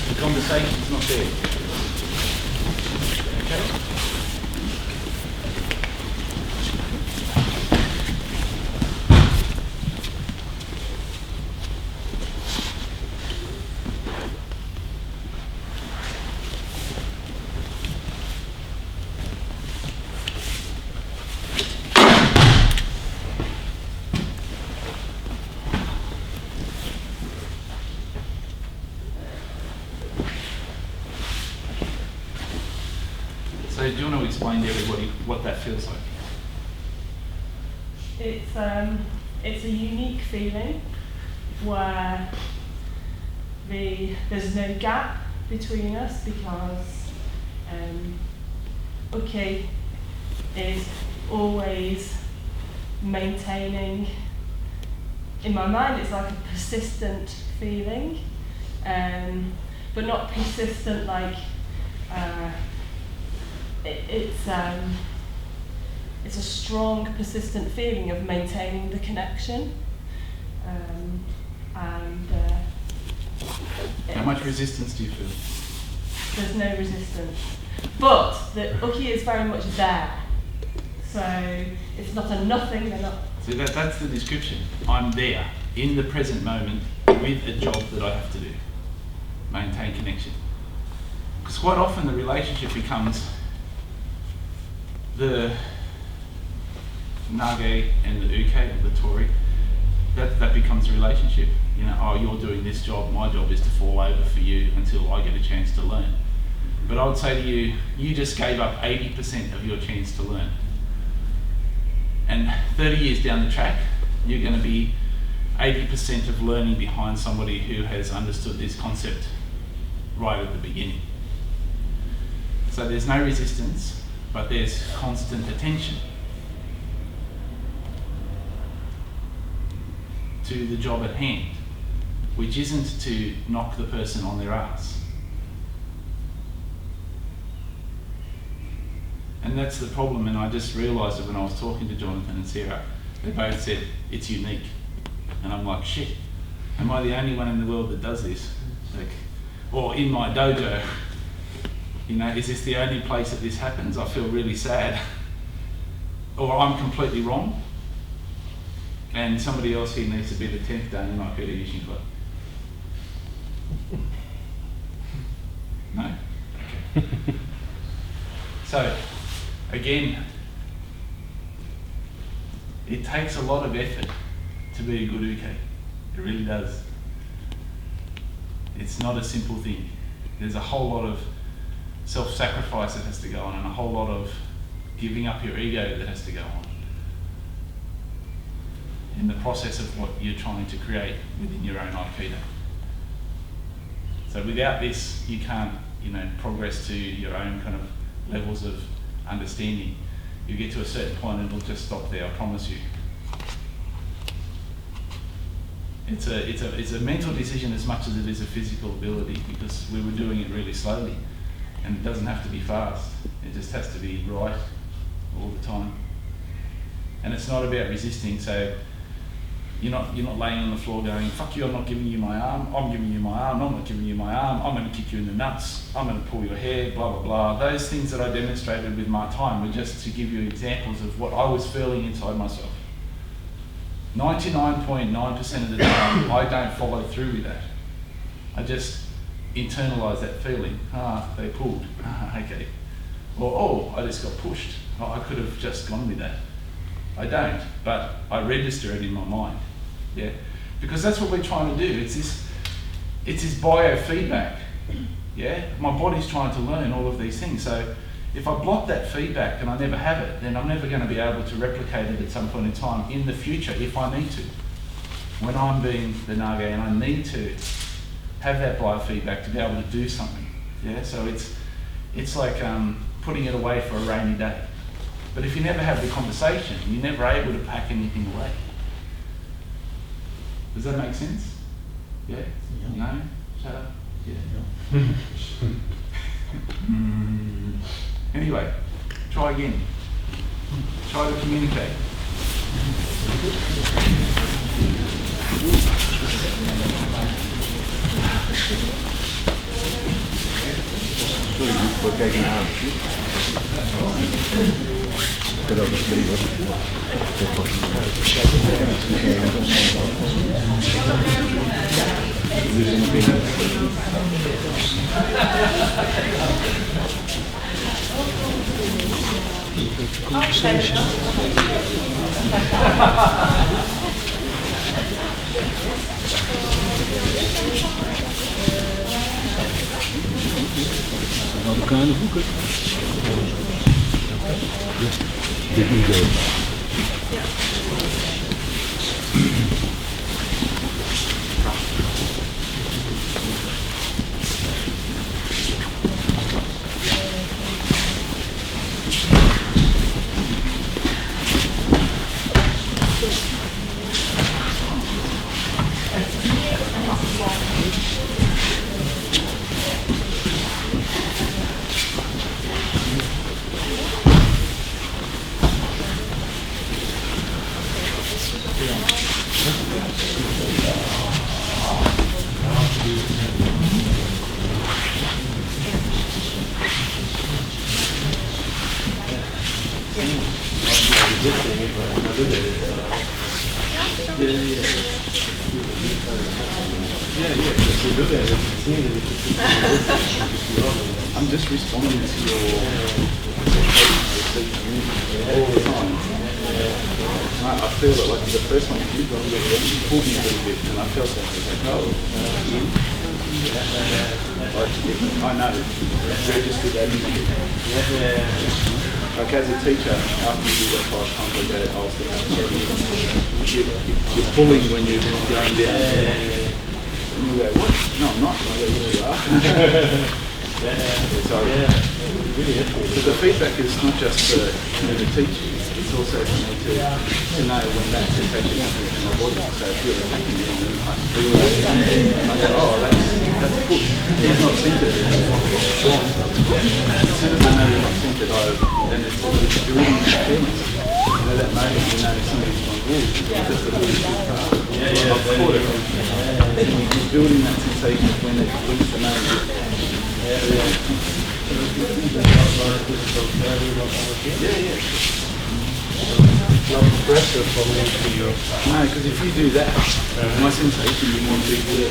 The conversation's not there. Okay? So do you want to explain to everybody what that feels like? It's it's a unique feeling where there's no gap between us because Uki is always maintaining. In my mind, it's like a persistent feeling, but not persistent like it's a strong, persistent feeling of maintaining the connection, and How much resistance do you feel? there's no resistance, but the Uki is very much there, so it's not a nothing. They're not. So that's the description. I'm there, in the present moment, with a job that I have to do. Maintain connection. Because quite often the relationship becomes the Nage and the Uke, the Tori. That becomes a relationship. You know, oh, you're doing this job, my job is to fall over for you until I get a chance to learn. But I would say to you, you just gave up 80% of your chance to learn. And 30 years down the track, you're going to be 80% of learning behind somebody who has understood this concept right at the beginning. So there's no resistance, but there's constant attention to the job at hand, which isn't to knock the person on their ass. And that's the problem, and I just realised it when I was talking to Jonathan and Sarah. They both said, it's unique. And I'm like, shit, am I the only one in the world that does this? Like, or in my dojo, you know, is this the only place that this happens? I feel really sad. Or I'm completely wrong, and somebody else here needs to be the 10th done in Aikido Yuishinkai. No? Okay. So, again, it takes a lot of effort to be a good uke. It really does. It's not a simple thing. There's a whole lot of self-sacrifice that has to go on, and a whole lot of giving up your ego that has to go on in the process of what you're trying to create within your own Aikido. So without this, you can't, you know, progress to your own kind of levels of understanding. You get to a certain point and it'll just stop there, I promise you. It's a mental decision as much as it is a physical ability, because we were doing it really slowly, and it doesn't have to be fast. It just has to be right all the time. And it's not about resisting. So you're not laying on the floor going, fuck you, I'm not giving you my arm, I'm giving you my arm, I'm not giving you my arm, I'm going to kick you in the nuts, I'm going to pull your hair, blah, blah, blah. Those things that I demonstrated with my time were just to give you examples of what I was feeling inside myself. 99.9% of the time, I don't follow through with that. I just internalise that feeling. Ah, they pulled. Ah, okay. Or, oh, I just got pushed. Oh, I could have just gone with that. I don't, but I register it in my mind. Yeah, because that's what we're trying to do. It's this biofeedback. Yeah, my body's trying to learn all of these things. So if I block that feedback and I never have it, then I'm never going to be able to replicate it at some point in time in the future if I need to. When I'm being the Nage and I need to have that biofeedback to be able to do something. Yeah, so it's like putting it away for a rainy day. But if you never have the conversation, you're never able to pack anything away. Does that make sense? Yeah? No? Shut up? Yeah. Anyway, try again. Try to communicate. Sorry, voor kijken aan. Ik kan ook eens Wel kleine hoeken. de ego. I'm just responding to your all the time. I feel it like the first one you got you pulled me a little bit and I felt that I was like, I know, registered that in me. Like as a teacher, after you do that 5 times, I get it, I was you're pulling when you're going down. And you go, what? No, I'm not. I go, yes, you are. So the feedback is not just for me to teach you, it's also for me to know when that sensation happens in my body. So I feel it happening and I feel it. And I go, oh, that's good. It's not centered. As soon as I know you're not centered, then it's building the feelings. You know that moment you know somebody's gone, oh, that's a really good part. I've caught it. You're building that sensation when it's the moment. Not pressure from me to you. No, because if you do that, my sensation will want to be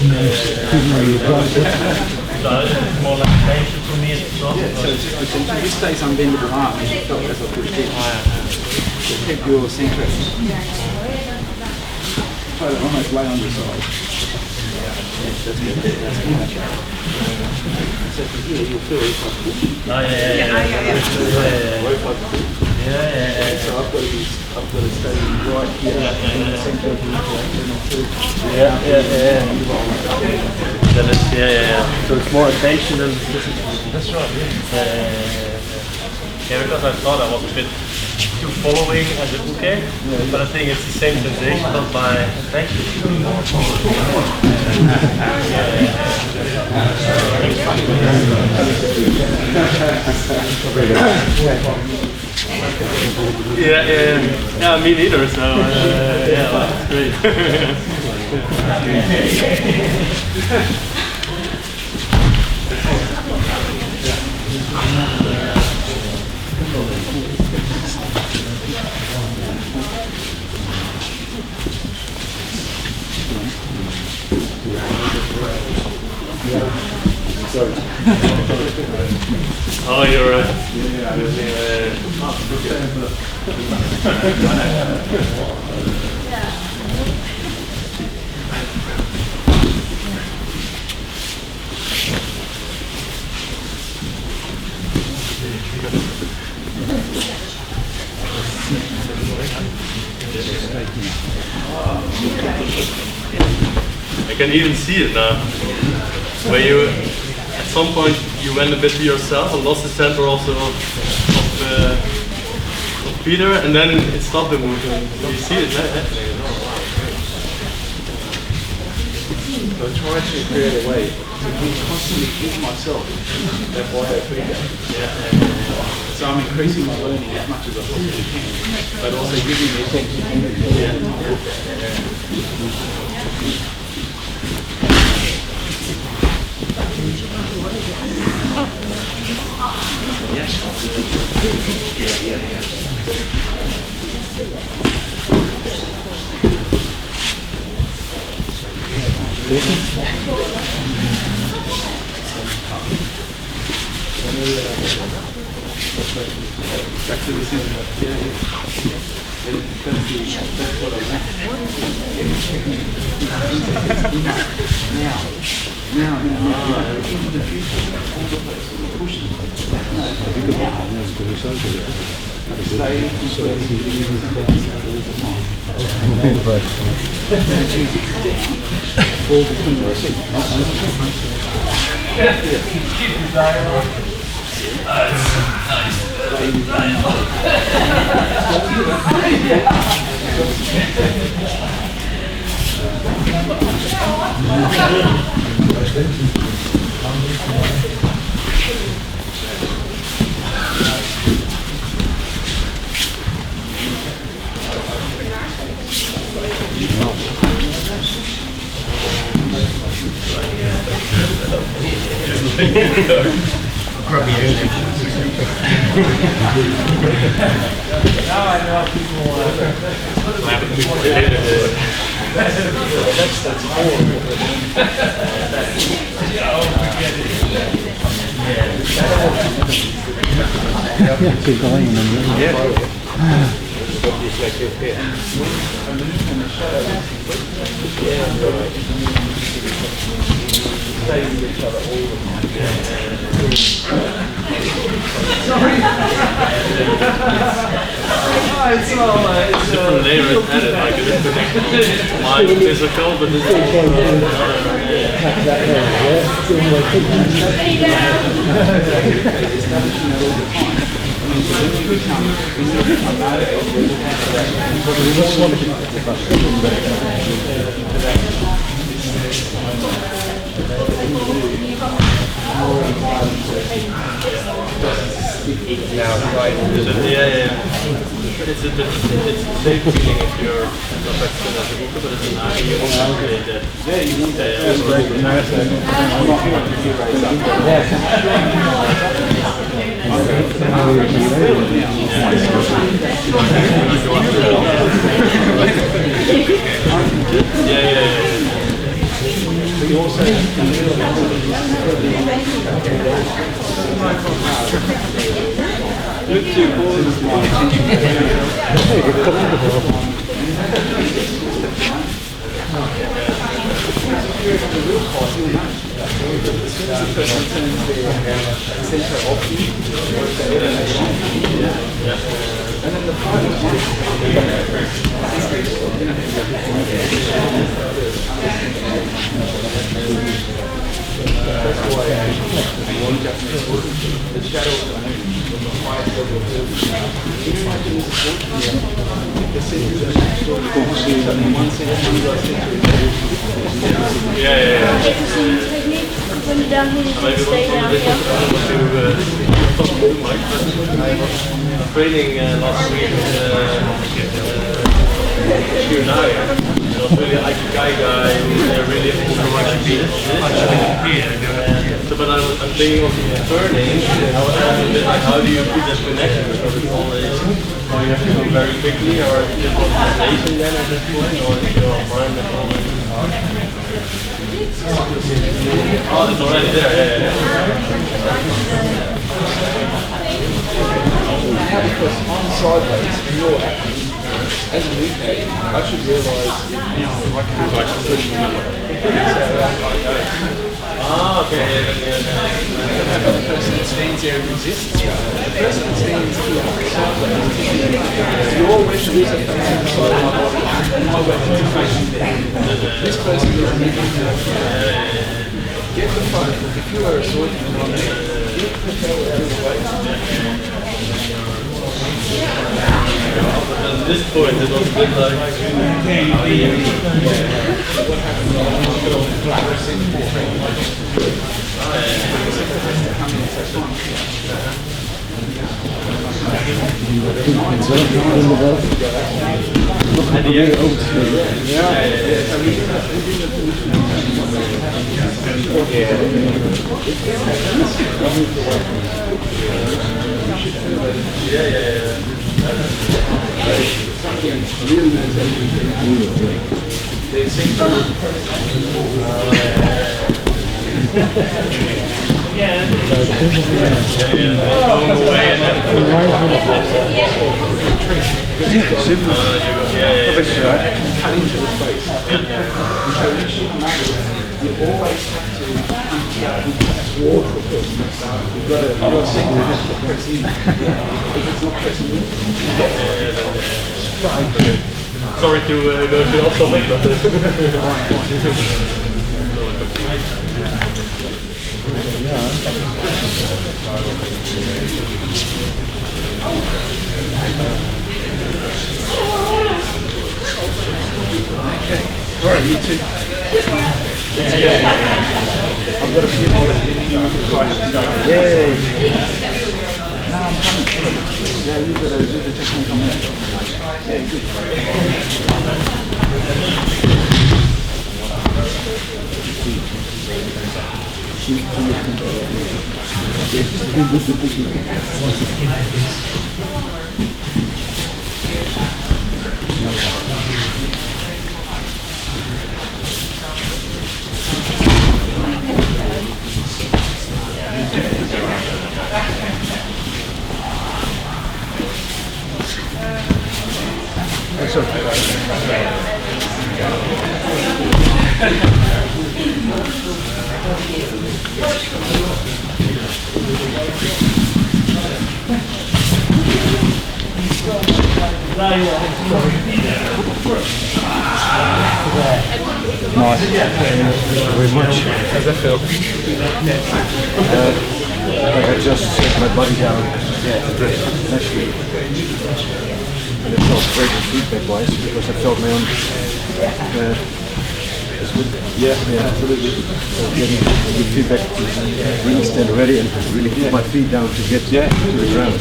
More like tension for me. It's not. Yeah, so it's just the tension. This stays unbendable arm as you felt as I pushed in. So keep your center. Try to almost lay on your side. That's good. That's good. So from here you'll feel if I push. So I've got to stay right here in the center of So it's more attention than physically. That's right, yeah, because I thought I was a bit too following as a bouquet, but I think it's the same sensation of my attention. Yeah, me neither, so yeah, that's great. Oh, you're right. I can even see it now. Where you, at some point, you went a bit to yourself and lost the center also of Peter, and then it stopped the movement. You see it happening. I try to create a way to constantly give myself that biofeedback. So I'm increasing my learning as much as I possibly can, but also giving the attention. Back to the center. That's what I want. Now. Into the future, all the places we push them. Stay fall between your feet. Different layers added, like it is connected mind physical, but it's the same feeling if you're not back to the book, but it's an eye, you also create that. Yeah, you want that. When you're down here, you can stay down here. Training last week Yuishinkai. It was really Aikido guy who's really so, but I'm thinking of turning, how do you put that connection? Because it's always, or you have to do very quickly, or is it sensation then at this point, or is your mind at all? Oh, it's already there, yeah. Because I'm sideways and you're acting, as a new head, I should realise I can do like Ah, okay, yeah. The person that stands there and resists. The person that stands here sideways, your weapon is a facing the side of my body, and my weapon is facing down. This person is get the phone. If you are a sword, get the hell out of the way. At this point, it was a bit Cut into the face. And so you should imagine you always have to walk the person. You've got to see you have to press in. If it's not pressing in, you've got to strike. Sorry to go to off topic, but Right, you two. I've got a few more questions. Yay! No, I'm coming. Yeah, you've got to do the technique on that. Yeah, good. Nice. Thank you very much. How's that feel? Like I just set my body down. Naturally. And it felt great feedback wise because I felt my own yeah, absolutely. So getting good feedback to really stand ready and really put my feet down to get to the ground.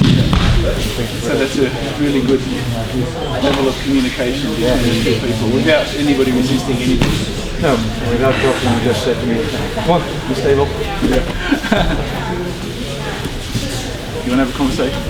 So that's a really good level of communication between two people without anybody resisting anything. No, without talking, you just said to me, come on, be stable. You want to have a conversation?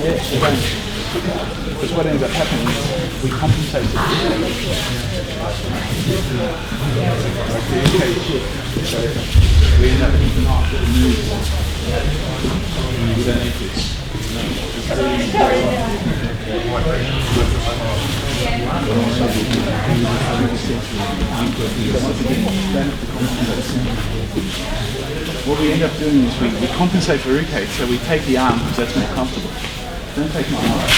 Yeah, good. Because what ends up happening is we compensate for so we end up not getting moved. We don't need this. What we end up doing is we compensate for root-cage, so we take the arm because that's more comfortable. Don't take my arm.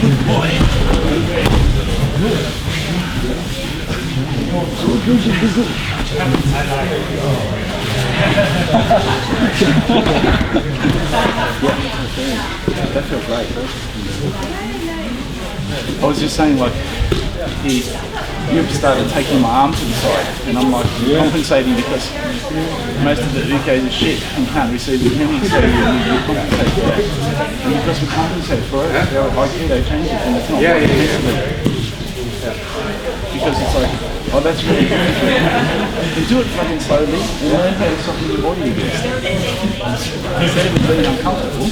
Good boy. That felt great. I was just saying, like, you've started taking my arm to the side, and I'm like compensating because most of the uke is shit and can't receive the healing, so you compensate for that. And because we compensate for it, Aikido changes, and it's not because it's like, oh, that's really good. You do it fucking slowly and learn how to soften your body again. Instead of it being uncomfortable,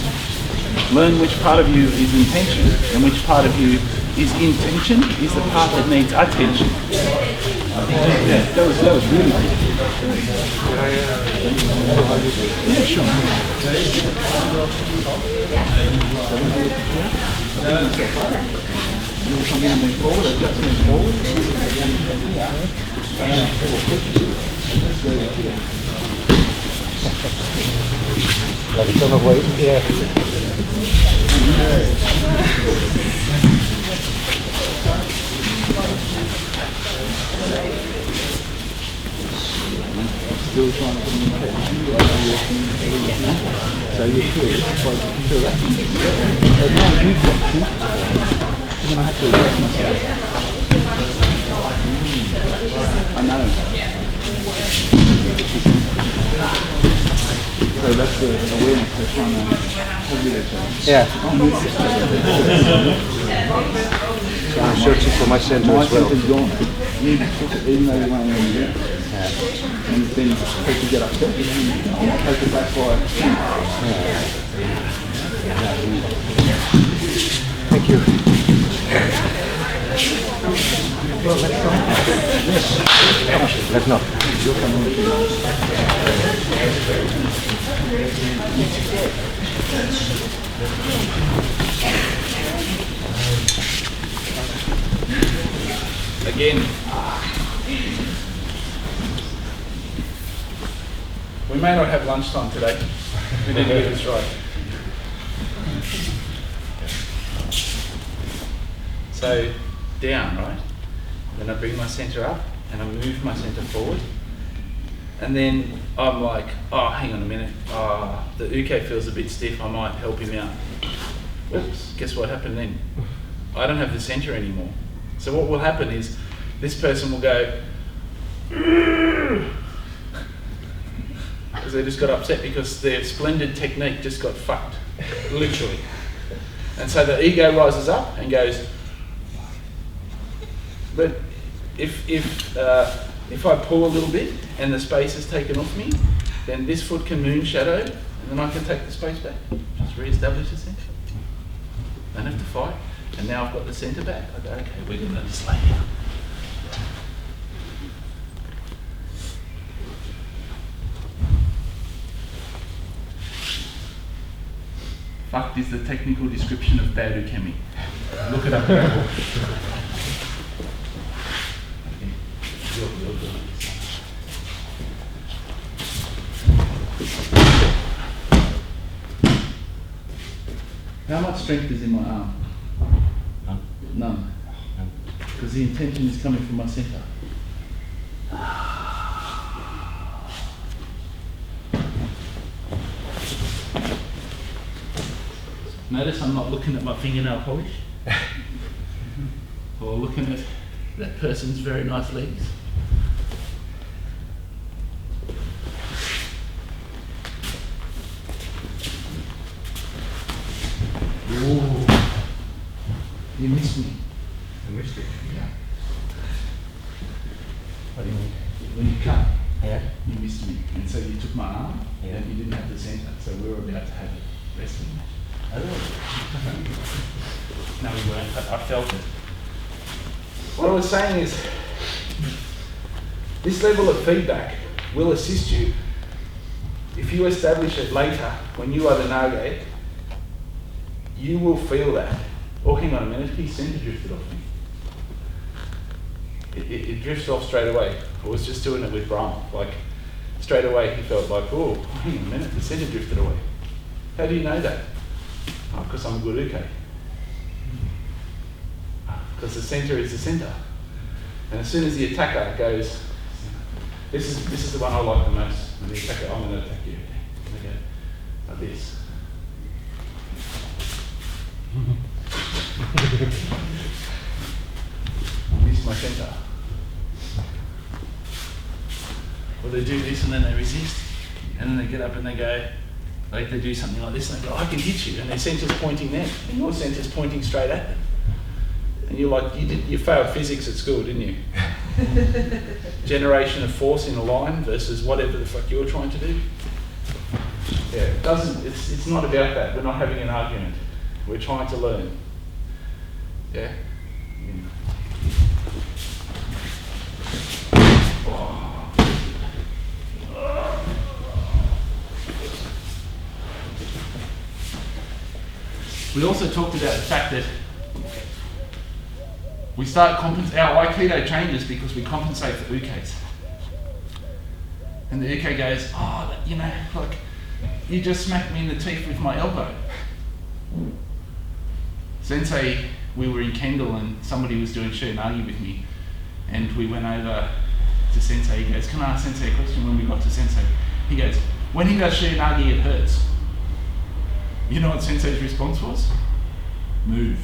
learn which part of you is in tension and which part of you is intention is the part that needs attention. Yeah, that was really good. Yeah, sure. You will come in and move forward, adjust move forward. Like a ton of weight, yeah. Still trying to communicate. So you feel that. I'm going to have to adjust myself. I know. So that's the awareness they're trying to hold you there. Yeah. So I'm searching for my center as well. My center's gone. Even though you want to do it. And then you have to get up there. Take it back by. Thank you. Let's not. Again. We may not have lunchtime today. We need to get this right. So down, right? Then I bring my centre up and I move my centre forward. And then I'm like, oh, hang on a minute. The uke feels a bit stiff. I might help him out. Oops, guess what happened then? I don't have the center anymore. So what will happen is this person will go, because they just got upset because their splendid technique just got fucked, literally. And so the ego rises up and goes, but if I pull a little bit and the space is taken off me, then this foot can moon shadow, and then I can take the space back. Just re-establish the center. Don't have to fight. And now I've got the center back. I go, okay, we're going to just lay down. Fucked is the technical description of bad ukemi. Look it up in the book. How much strength is in my arm? None. Because the intention is coming from my center. Notice I'm not looking at my fingernail polish or looking at that person's very nice legs. Ooh. You missed me. I missed it. Yeah. What do you mean? When you cut, Yeah. you missed me. And so you took my arm Yeah. and you didn't have the center. So we were about to have a wrestling match. Oh. No, we weren't, but I felt it. What I was saying is, this level of feedback will assist you if you establish it later when you are the Nage. You will feel that. Oh, hang on a minute, his center drifted off me. It drifts off straight away. I was just doing it with Brahm. Like, straight away he felt like, oh, hang on a minute, the center drifted away. How do you know that? Oh, because I'm a good uke. Because the center is the center. And as soon as the attacker goes, this is the one I like the most. When the attacker, I'm going to attack you. And they go like this. I miss my center. Or they do this and then they resist, and then they get up and they go, like they do something like this and they go, I can hit you, and their center's pointing there, and your center's pointing straight at them. And you're like, you failed physics at school, didn't you? Generation of force in a line versus whatever the fuck you're trying to do. Yeah, it's not about that. We're not having an argument. We're trying to learn. Yeah? We also talked about the fact that we start our Aikido changes because we compensate for ukes. And the uke goes, oh, you know, like, you just smacked me in the teeth with my elbow. Sensei, we were in Kendall and somebody was doing Shunagi with me, and we went over to Sensei. He goes, can I ask Sensei a question? When we got to Sensei, he goes, when he does Shunagi, it hurts. You know what Sensei's response was? Move.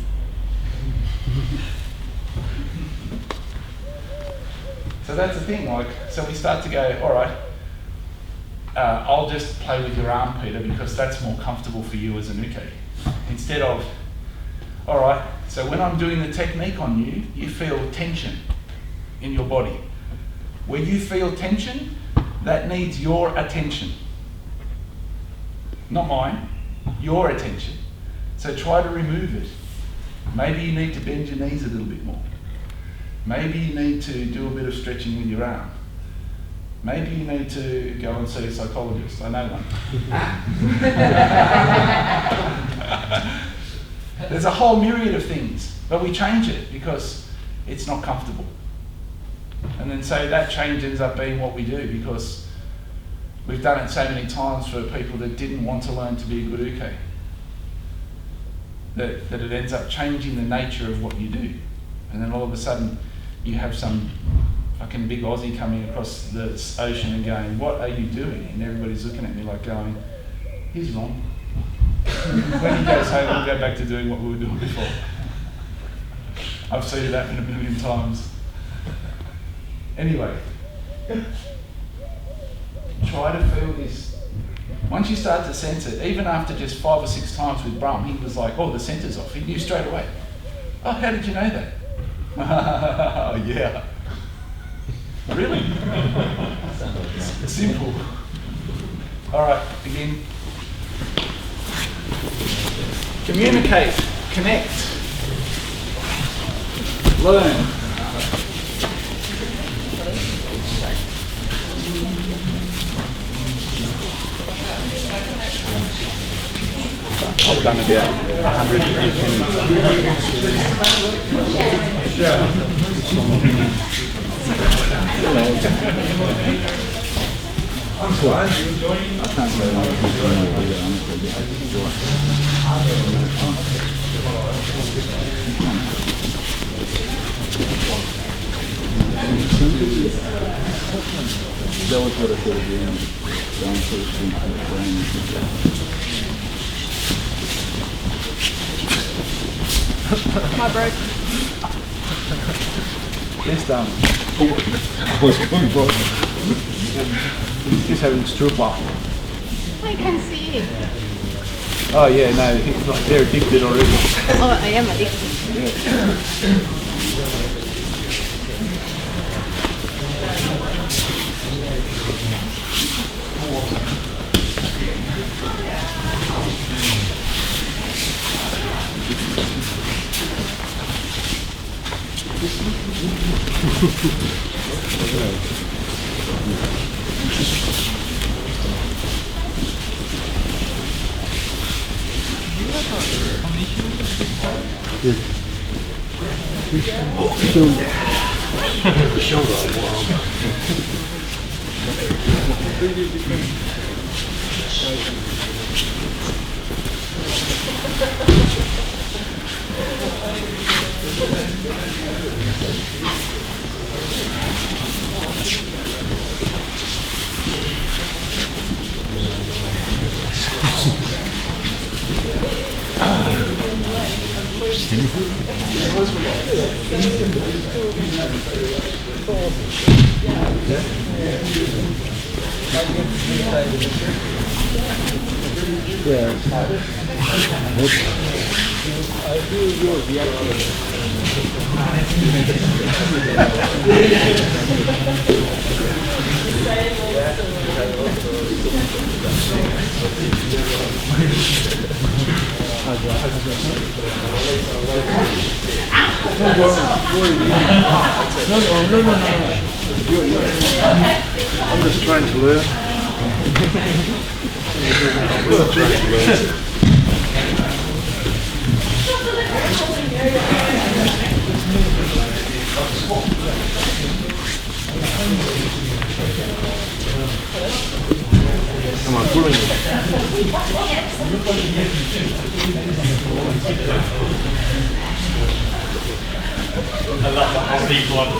So that's the thing, like, so we start to go, all right, I'll just play with your arm, Peter, because that's more comfortable for you as an uke. Instead of, all right, so when I'm doing the technique on you, you feel tension in your body. Where you feel tension, that needs your attention. Not mine, your attention. So try to remove it. Maybe you need to bend your knees a little bit more. Maybe you need to do a bit of stretching with your arm. Maybe you need to go and see a psychologist. I know one. There's a whole myriad of things, but we change it because it's not comfortable. And then so that change ends up being what we do because we've done it so many times for people that didn't want to learn to be a good uke. That it ends up changing the nature of what you do. And then all of a sudden you have some fucking big Aussie coming across the ocean and going, "What are you doing?" And everybody's looking at me like going, "He's wrong." When he goes home, we'll go back to doing what we were doing before. I've seen it happen a million times. Anyway, try to feel this. Once you start to sense it, even after just 5 or 6 times with Brahm, he was like, "Oh, the centre's off." He knew straight away. "Oh, how did you know that?" "Oh, yeah." Really? It's simple. All right, begin. Communicate, connect, learn. I've done about That was what I said again. Down first into the brain. My broke. This down. What's going on? He's having stroke. I can see it. Oh yeah, no, he's like, they're addicted already. Oh, I am addicted. No. I'm just trying to learn. Come on, pull it. I love the Aussie one.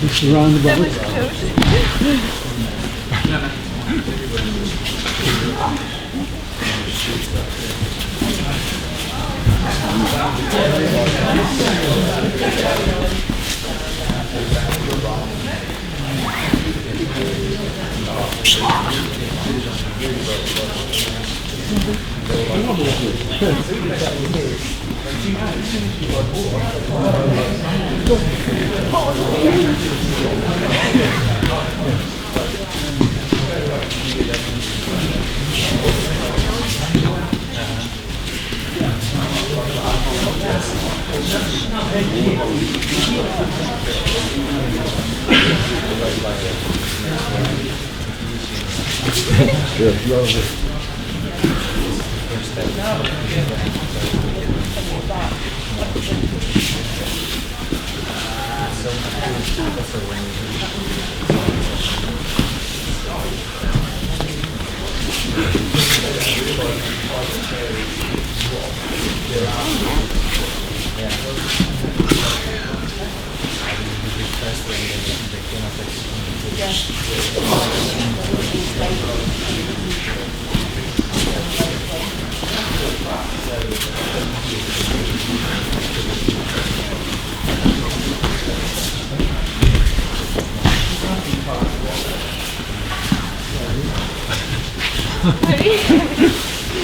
Just around about it.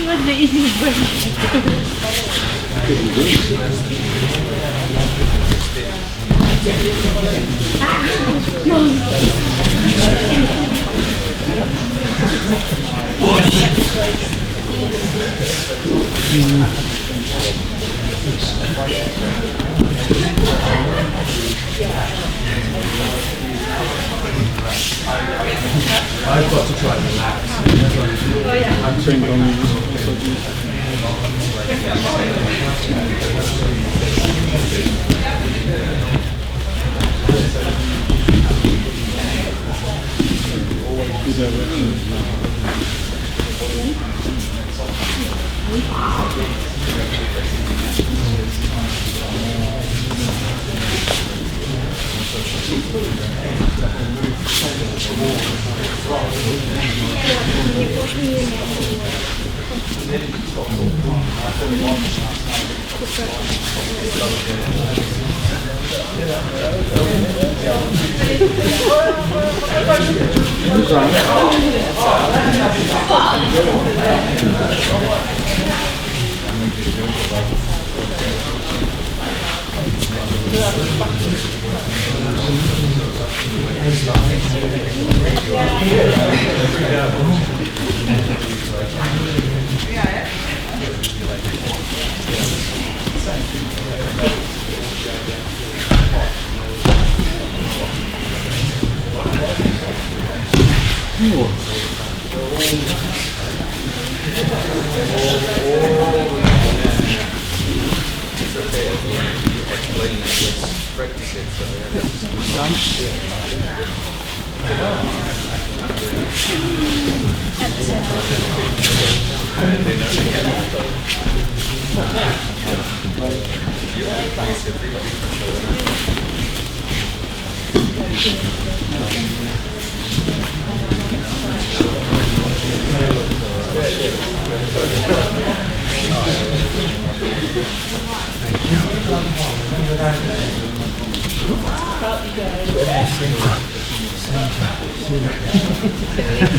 What's the easiest way? I've got to try and relax. I'm trained on these.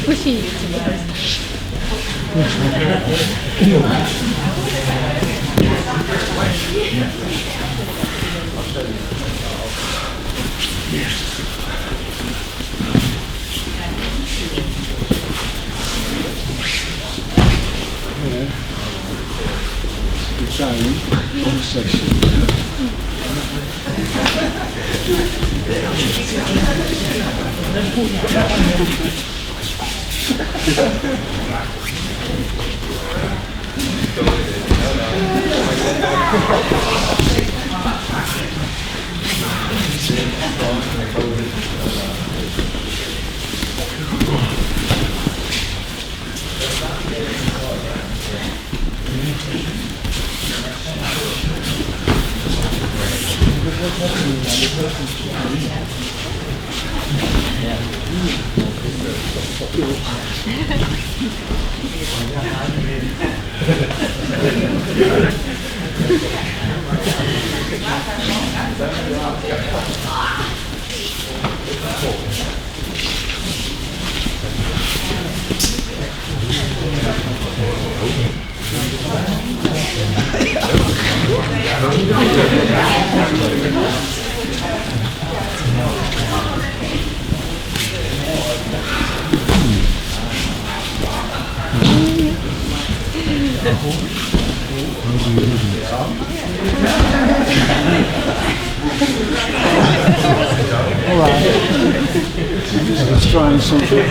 Pushing you to guys. Italian section. Alright. Let's try something.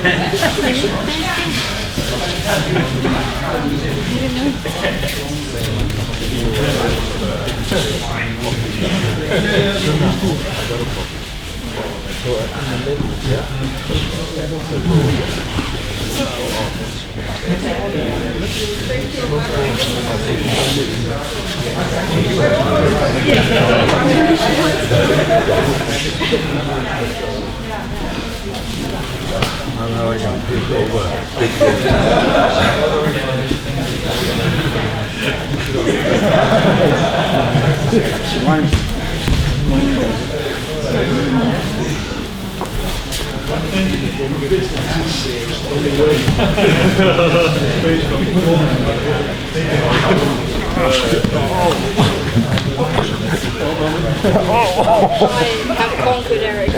I have conquered Eric.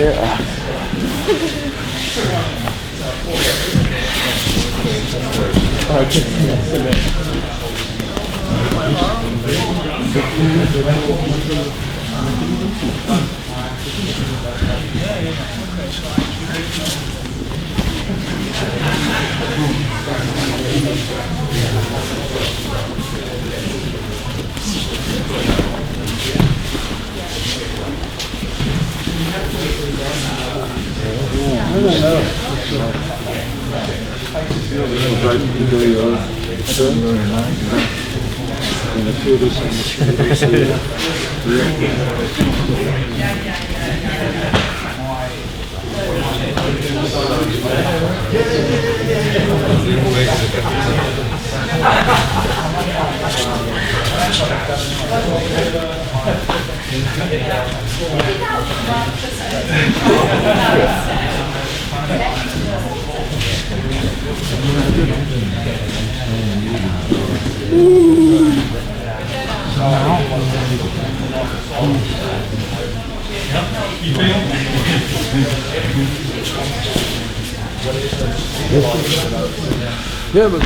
Yeah, but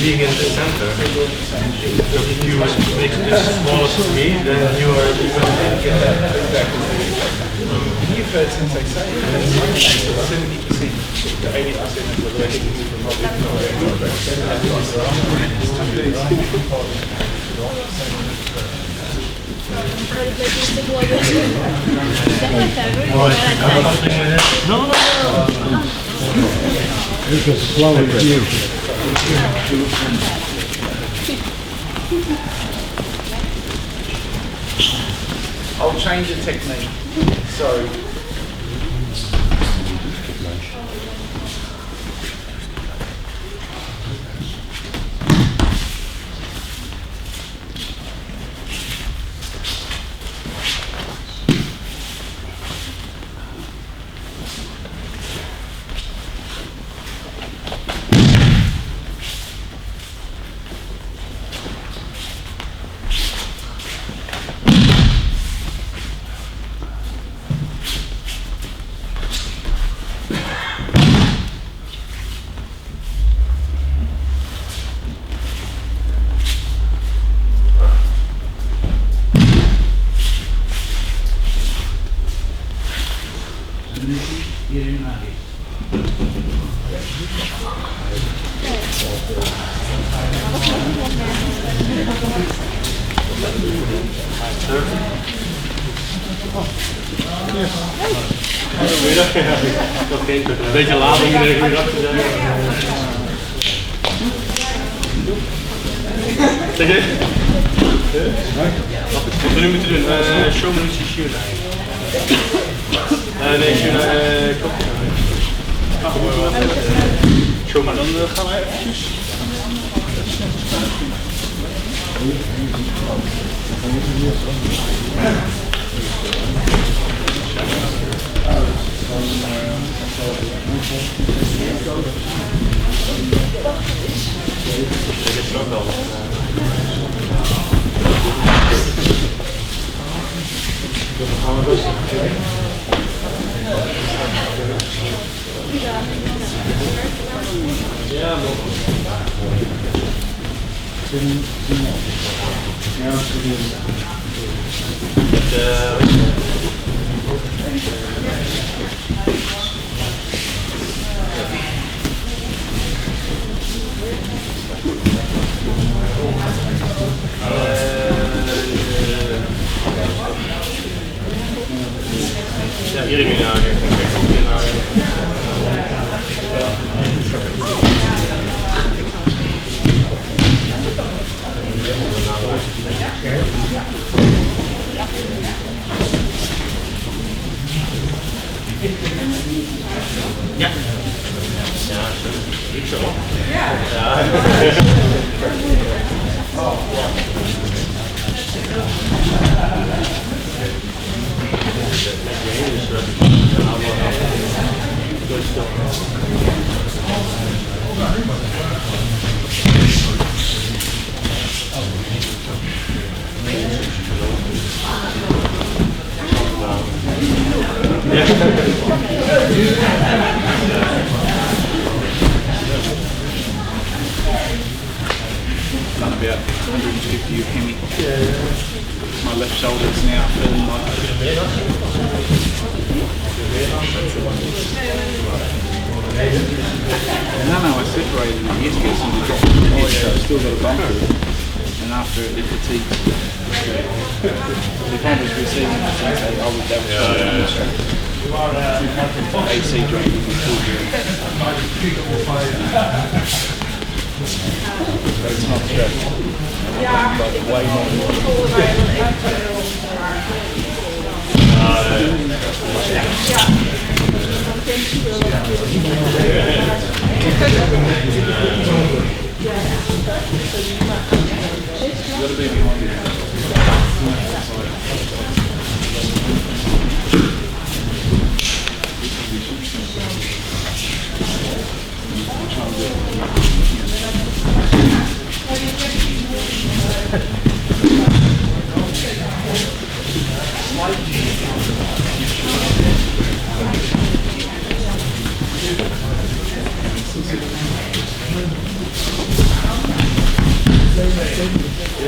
being in the center, if you make this smaller to me, then you are You've heard since I say 70% to 80% of the residents it's a slow review. I'll change the technique. So. Een beetje later om er weer achter te zijn. Zeg je? Wat we nu moeten doen? Showman Yuishinkai. Nee, Showman. Dan gaan wij eventjes. Ja, iedereen naar ja. Ja, ik zo. Ja. Done about 150 ukemi. My left shoulder is now feeling like no, I separated it years ago, so I dropped the head, so I've still got a bump to it. And after it fatigued. If I was receiving it, I would have a shoulder. AC joint would be full here. But it's not stretched. But way you gotta be behind it.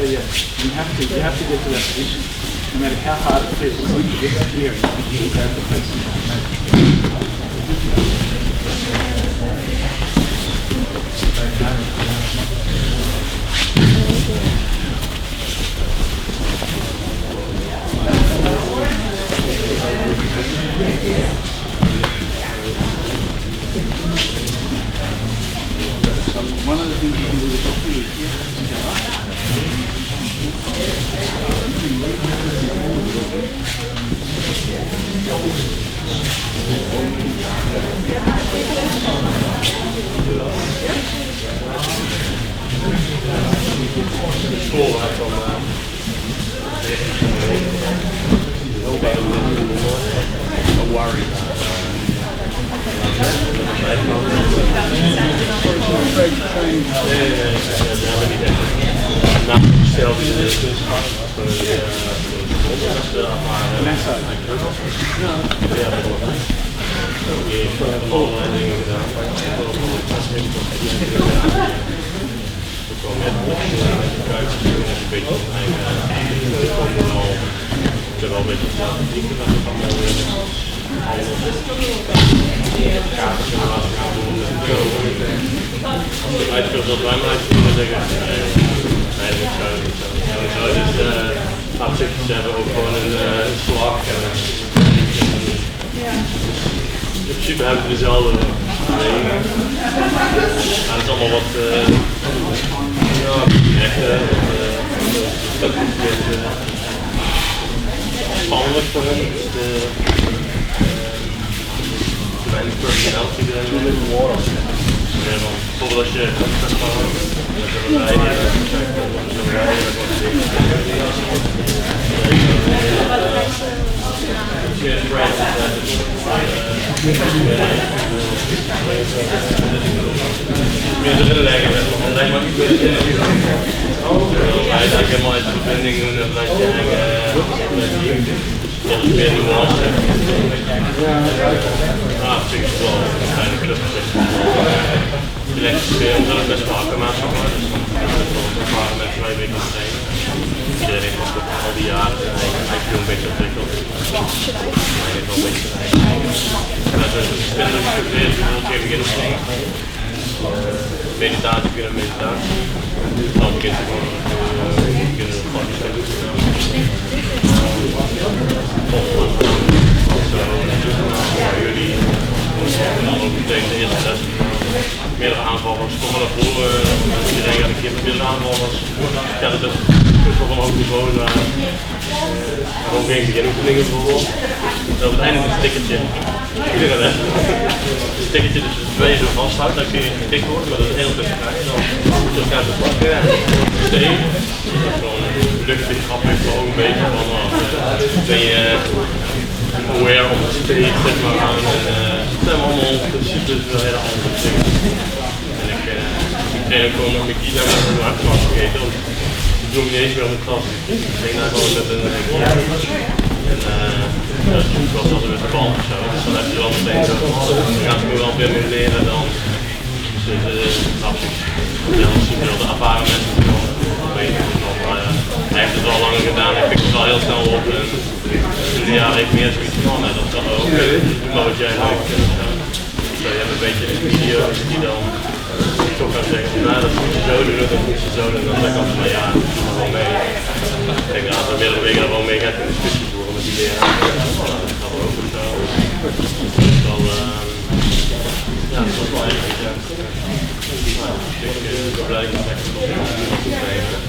Yeah. You have to get to that position. No matter how hard it feels, you get here and you grab the place. One of the things you can do with the is In principe hebben we dezelfde bewegingen. Maar het is allemaal wat echter, spannend voor hen. Te weinig personality erin. Bijvoorbeeld als je gaat gaan met een rijden, meer erin leggen en lijkt me niet meer in. Hij is eigenlijk helemaal in de verbinding doen en blijft je eigen meer nuance. Ah, vind ik wel een kleine club. Je legt het weer omdat het best wel Alkmaar is, dus dan is het wel een paar mensen waar je mee kan trainen. Iedereen heeft al die jaren zijn eigen een beetje ontwikkeld. Hij heeft wel een beetje zijn eigen. Dat is een verschillende gestructureerd, een keer beginnen springen. Meditatie, beginnen meditatie. Dan begint het gewoon beginnen vakjes te doen. Jullie ook meteen de eerste les. Meerdere aanvallers komen naar voren. Iedereen gaat een keer met meerdere aanvallers. Ja, dat is op een hoog niveau. Gewoon geen beginningsoefeningen bijvoorbeeld. En op het einde een stickertje. Iedereen weg. Een stickertje dus twee zo vasthoudt, dan kun je getikt worden, maar dat is heel tussenuit. Dan gaat het pakken. Steen. Gewoon luchtig, grappig, ook een beetje van ben je aware of the state, zeg maar aan. Het zijn allemaal principes wel hele andere dingen. En ik train ook gewoon met Aikido met een hartslag vergeten, want ik doe niet eens meer op de klas. Ik train daar gewoon met een en ik was altijd met de bal of zo, dus dan heb je wel meteen zo. Dan gaat het me wel veel meer leren dan. Dus als je wil de ervaren mensen weten nog, maar hij heeft het wel langer gedaan, ik pik het wel heel snel op. En ja, heeft meer zoiets van, dat kan ook. Doe maar wat jij lijkt. Dus je hebt een beetje een video die dan toch kan zeggen, nou dat moet je zo doen, dat moet je zo doen. En dan zeg ik altijd van ja, doe maar wel mee. Ik denk dat er meerdere weken wel mee gaat in discussie voeren met die leraar. Nou, dat gaat ook goed zo. Dus dan, ja, dat was wel eigenlijk, ja. Ik ben blij dat ik het nog moet nemen.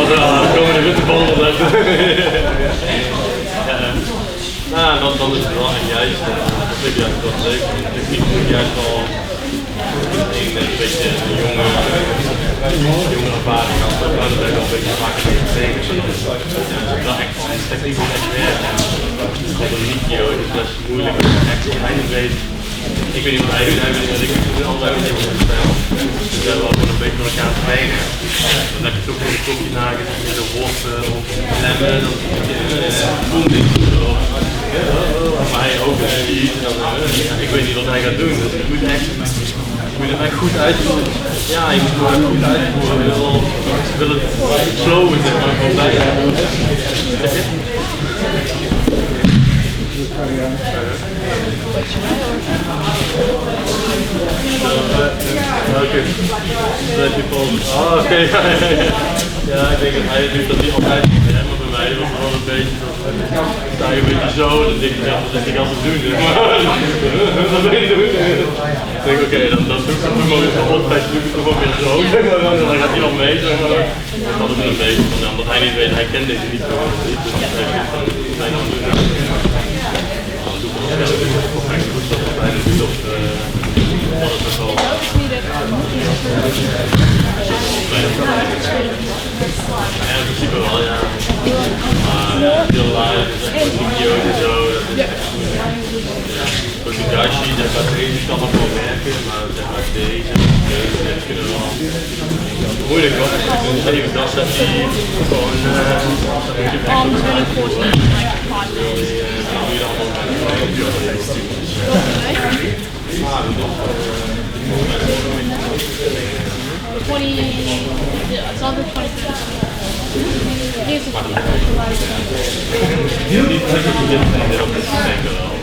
Dan komen de witte ballen uit. Nou, dan is het wel echt juist. Dat vind ik juist wel leuk. De techniek moet juist wel een beetje een jonge ervaring aan. Maar dat ben ik wel een beetje vaker tegen. Dus dat echt van techniek moet echt werken. Op een liedje is best moeilijk. Echt eindelijk weten. Ik weet niet wat hij doet, hij weet niet wat ik doe, altijd een beetje op spel. Dus we hebben wel gewoon een beetje met elkaar te trainen. Dan heb je toch gewoon een kopje nagels, de worsten of lemmen, dan voelt dit zo. Maar hij ook niet, ik weet niet wat hij gaat doen, dus je moet hem echt goed uitvoeren. Ja, je moet hem goed uitvoeren. Je wil het slowen, zeg maar, gewoon bij. Oké. Ah, oké. Ja, ik denk dat hij doet dat hij altijd niet, maar bij mij was het wel beetje, dan sta je een beetje zo, dan denk je, ja, dat ik altijd doen. Dat ben je doen. Dan denk ik, oké, dan doe ik het nog eens op, doe ik het nog wel weer zo. Dan gaat hij wel mee, zeg maar. Dat had ik een beetje van, omdat hij niet weet, hij kent deze niet. Dus hij zegt van, hij dan doen. Dan doe ik het wel goed, dat hij het doet op wat het er wel. Ja, in principe wel, ja. Maar veel live, video's en zo. Voor de Dashi, deze kan nog wel werken, maar zeg maar deze kunnen we wel. Moeilijk hoor, even dat hij gewoon It's on the 25th. Here's the niet dat je dit op het denken wel.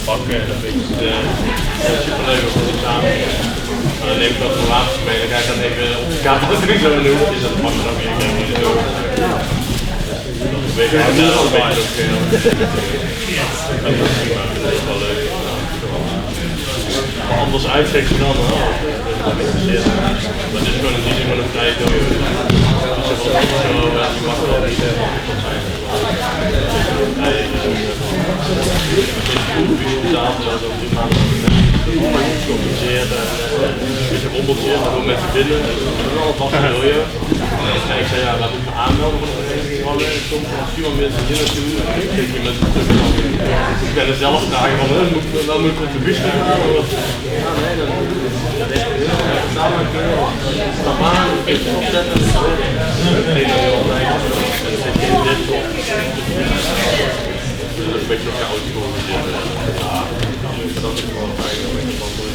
Pakken en dan vind ik het superleuk om te samen. Maar dan neem ik dat voor later mee, dan ga ik dat even op de kaart wat ik zo noem. Dus dat mag er dan weer een keer door. Dat weet ik ook wel ook. Dat is prima, dat is wel leuk. Anders uitsteken dan, dat is shit. Maar dit is gewoon in die zin een vrije dojo. Dus je mag wel niet zijn. Gecompliceerd en een beetje rommeltje, daar doen mensen binnen. Dat is allemaal vast wil je. En ik zei ja, laat ik me aanmelden voor de vereniging. Soms stuur maar mensen hier naartoe. Ik kijk die mensen terug. Ik ben er zelf vragen van, dan moet ik op de bus gaan. Ja, nee, dat is samen kunnen. Stap aan, een beetje opzetten. Nee, dat is heel altijd. Er zit geen dit op. Dat is een beetje koud geworden. Dat is wel fijn om te wandelen.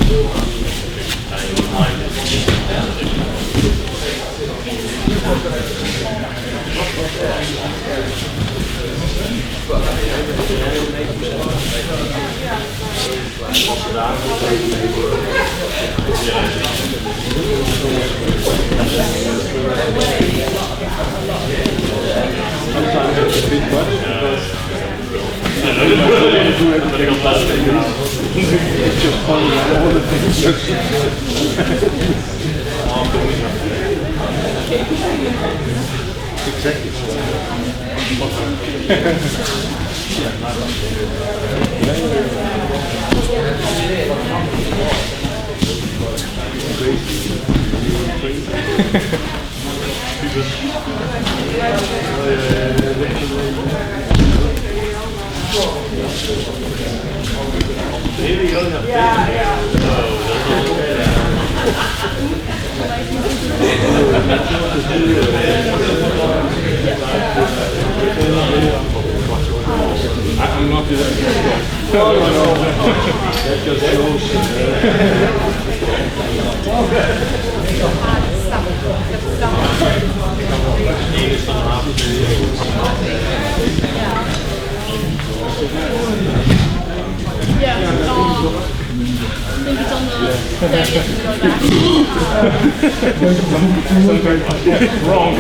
Wrong.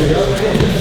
Ja.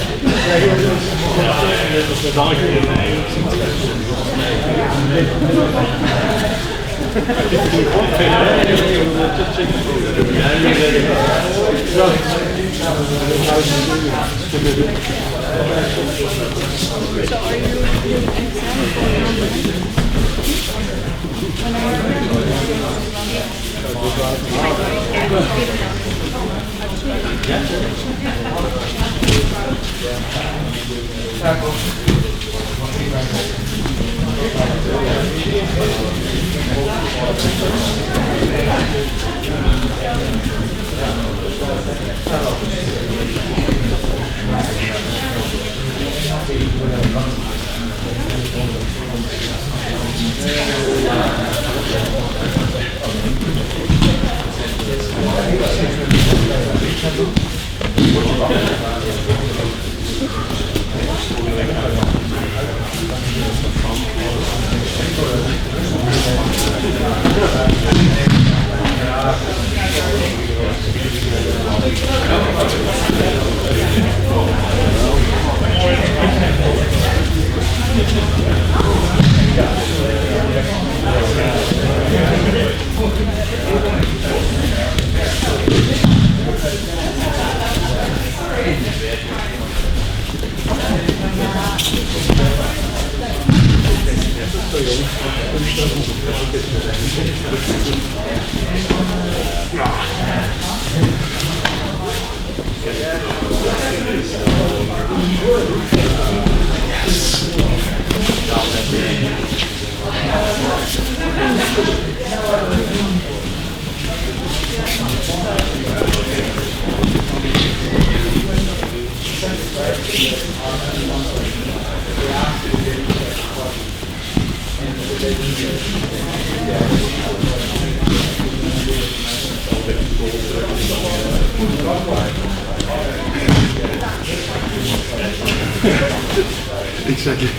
Exactly.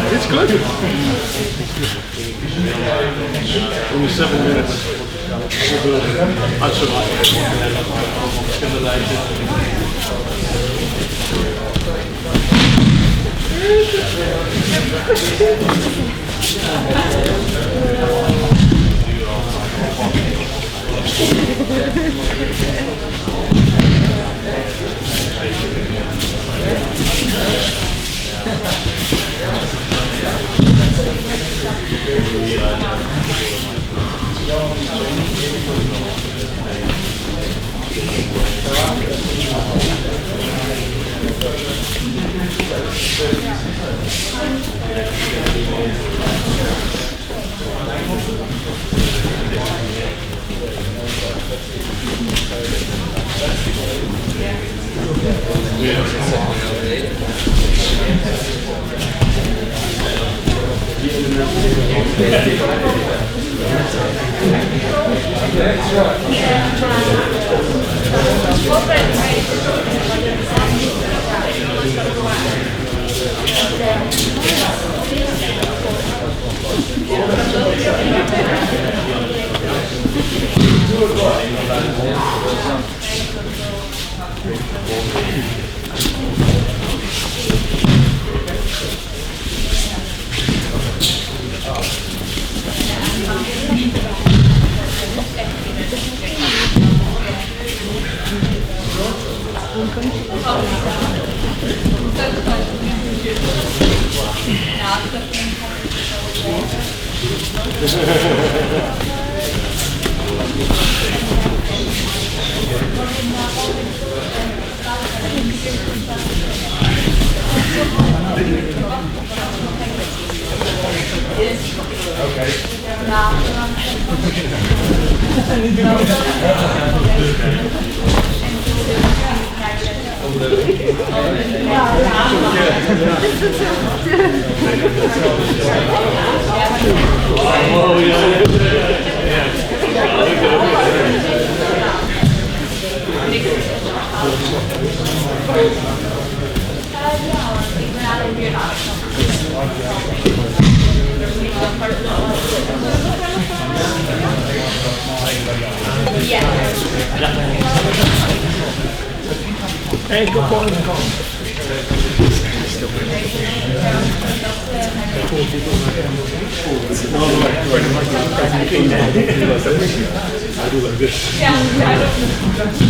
It's good. Only 7 minutes. I'll survive.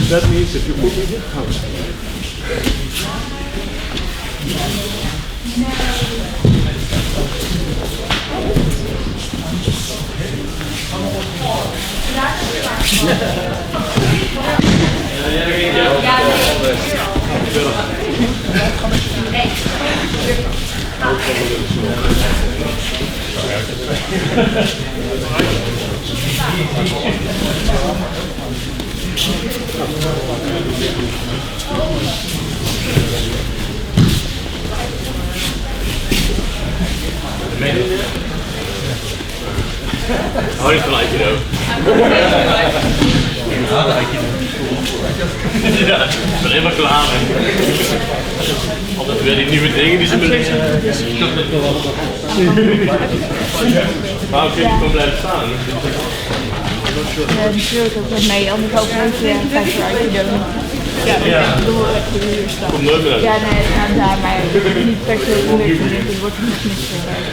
That means if you put me here, come. Hou niet van Aikido. Ja, ik ben helemaal klaar mee. Altijd weer die nieuwe dingen die ze beleven. Waarom kun je gewoon blijven staan? Ja, natuurlijk ook met mij, anders ook niet 5 jaar Aikido. Ja, ik bedoel dat je hier staat. Komt nooit meer uit. Ja, nee, daar, maar niet per se onderzoek, het wordt niet misgewerkt.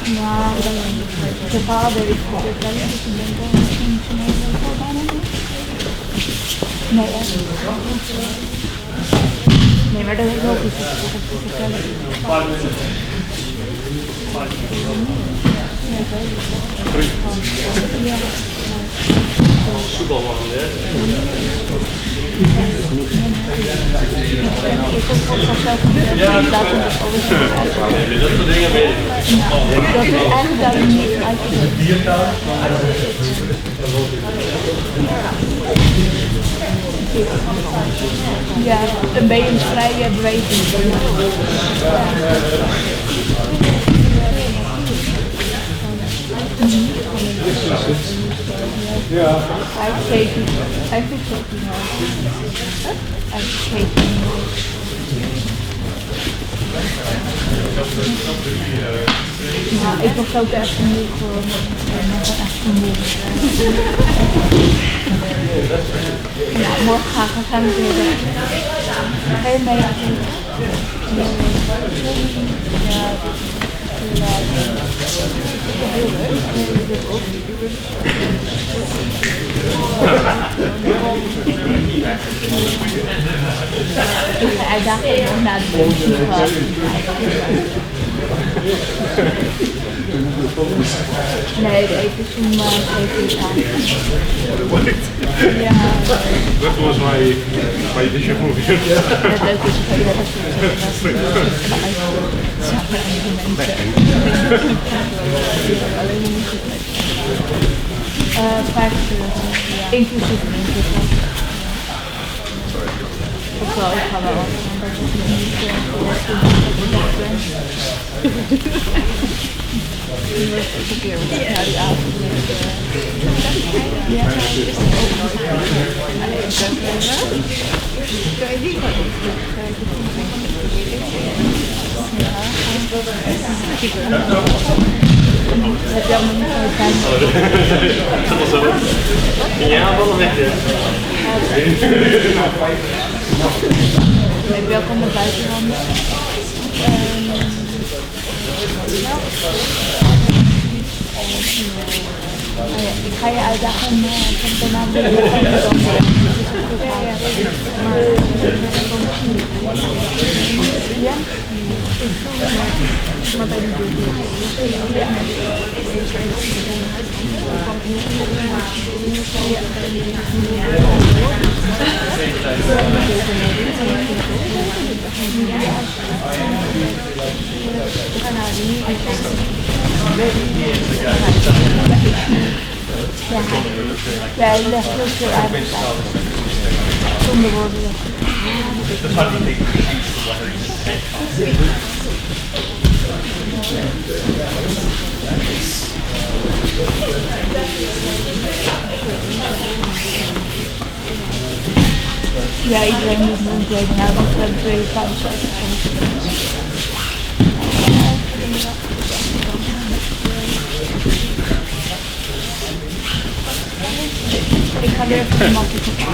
Ja, de vader is voor het wel, dus ik denk dat het niet zo heel bijna is. Nee, echt niet. Nee, maar dat is ook iets wat ik vertellen. Ja. Super man, hè? Dat soort dingen weet ik niet. Dat is eigenlijk daar niet uit. Ja, een beetje een vrije beweging. Ja. Uitgeven. Uitgeven. Uitgeven. Ja, ik was ook echt moe gewoon. Echt moe. Ja, morgen gaan we weer weg. Ga je mee? Ik ga uitdagen om naar de politie te gaan. Nee, de eten is om 7 uur aan. Ja. Dat was my vision for you. Het leuke is dat je dat inclusief ik ga wel dat is niet een keer naar die avond ja, is Heb je allemaal niet van de tijd? Dat was zo. Ging jij aanvallen of ik? Welkom naar buitenland. Ik ga je uitdagen om daarna weer te ja? Maar bij die ja, je legt heel veel uit. Zonder woorden. Dat gaat niet tegen. Ja, iedereen moet een kleding uit, want we hebben 2 fouten. Ik ga weer even de matje zoeken.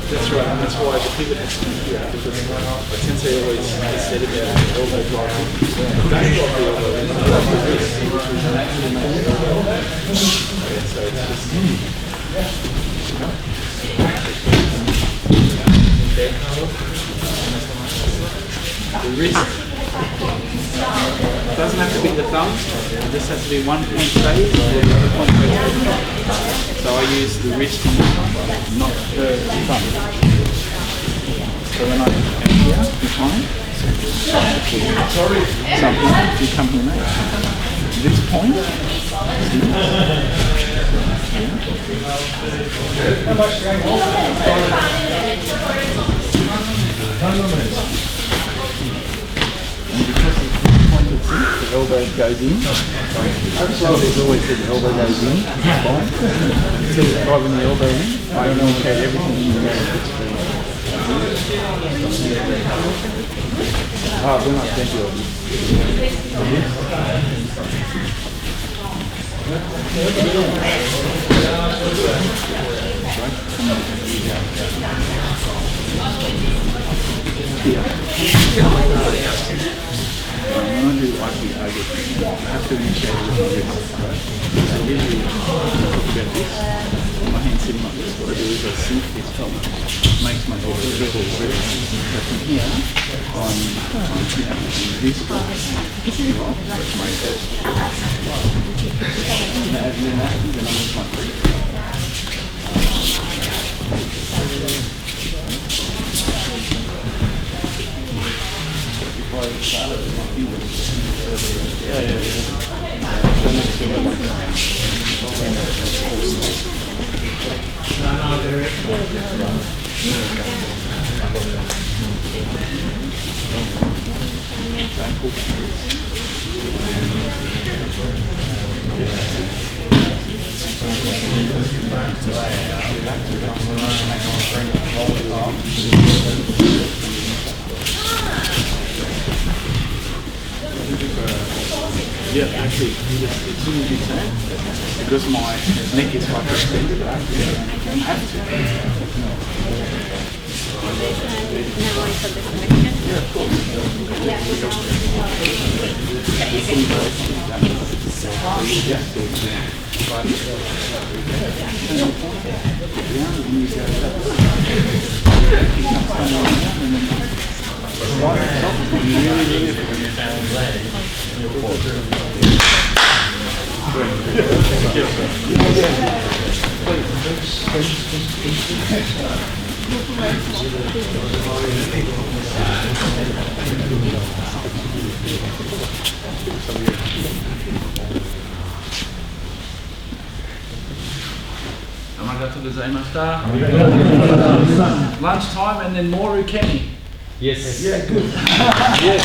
That's right, and that's why the pivot has to be here, because Sensei always said about elbow driving. Don't drop the elbow in, drop the wrist, which is actually makes it so it's just... The wrist doesn't have to be the thumb, this has to be one point straight or the other point straight. So I use the wrist not the thumb. So when I am here, behind, something, you come here now. This point, the elbow goes in. There's always the elbow goes in. Fine. Instead of driving the elbow in, I communicate everything in the we're not thank you. when I do Aikido, I have to initiate with my wrist. Right? So usually talk about this. My hand's sitting like this. What I do is I sink this top, makes my head really. So from here, I'm invisible. That's my head. Then I'm with my feet. Yeah, actually, as soon as you turn, because my neck is hyperextended, I have to. Yeah, of course. Lunchtime and then more Kenny. Yes. Yeah, good. Yes.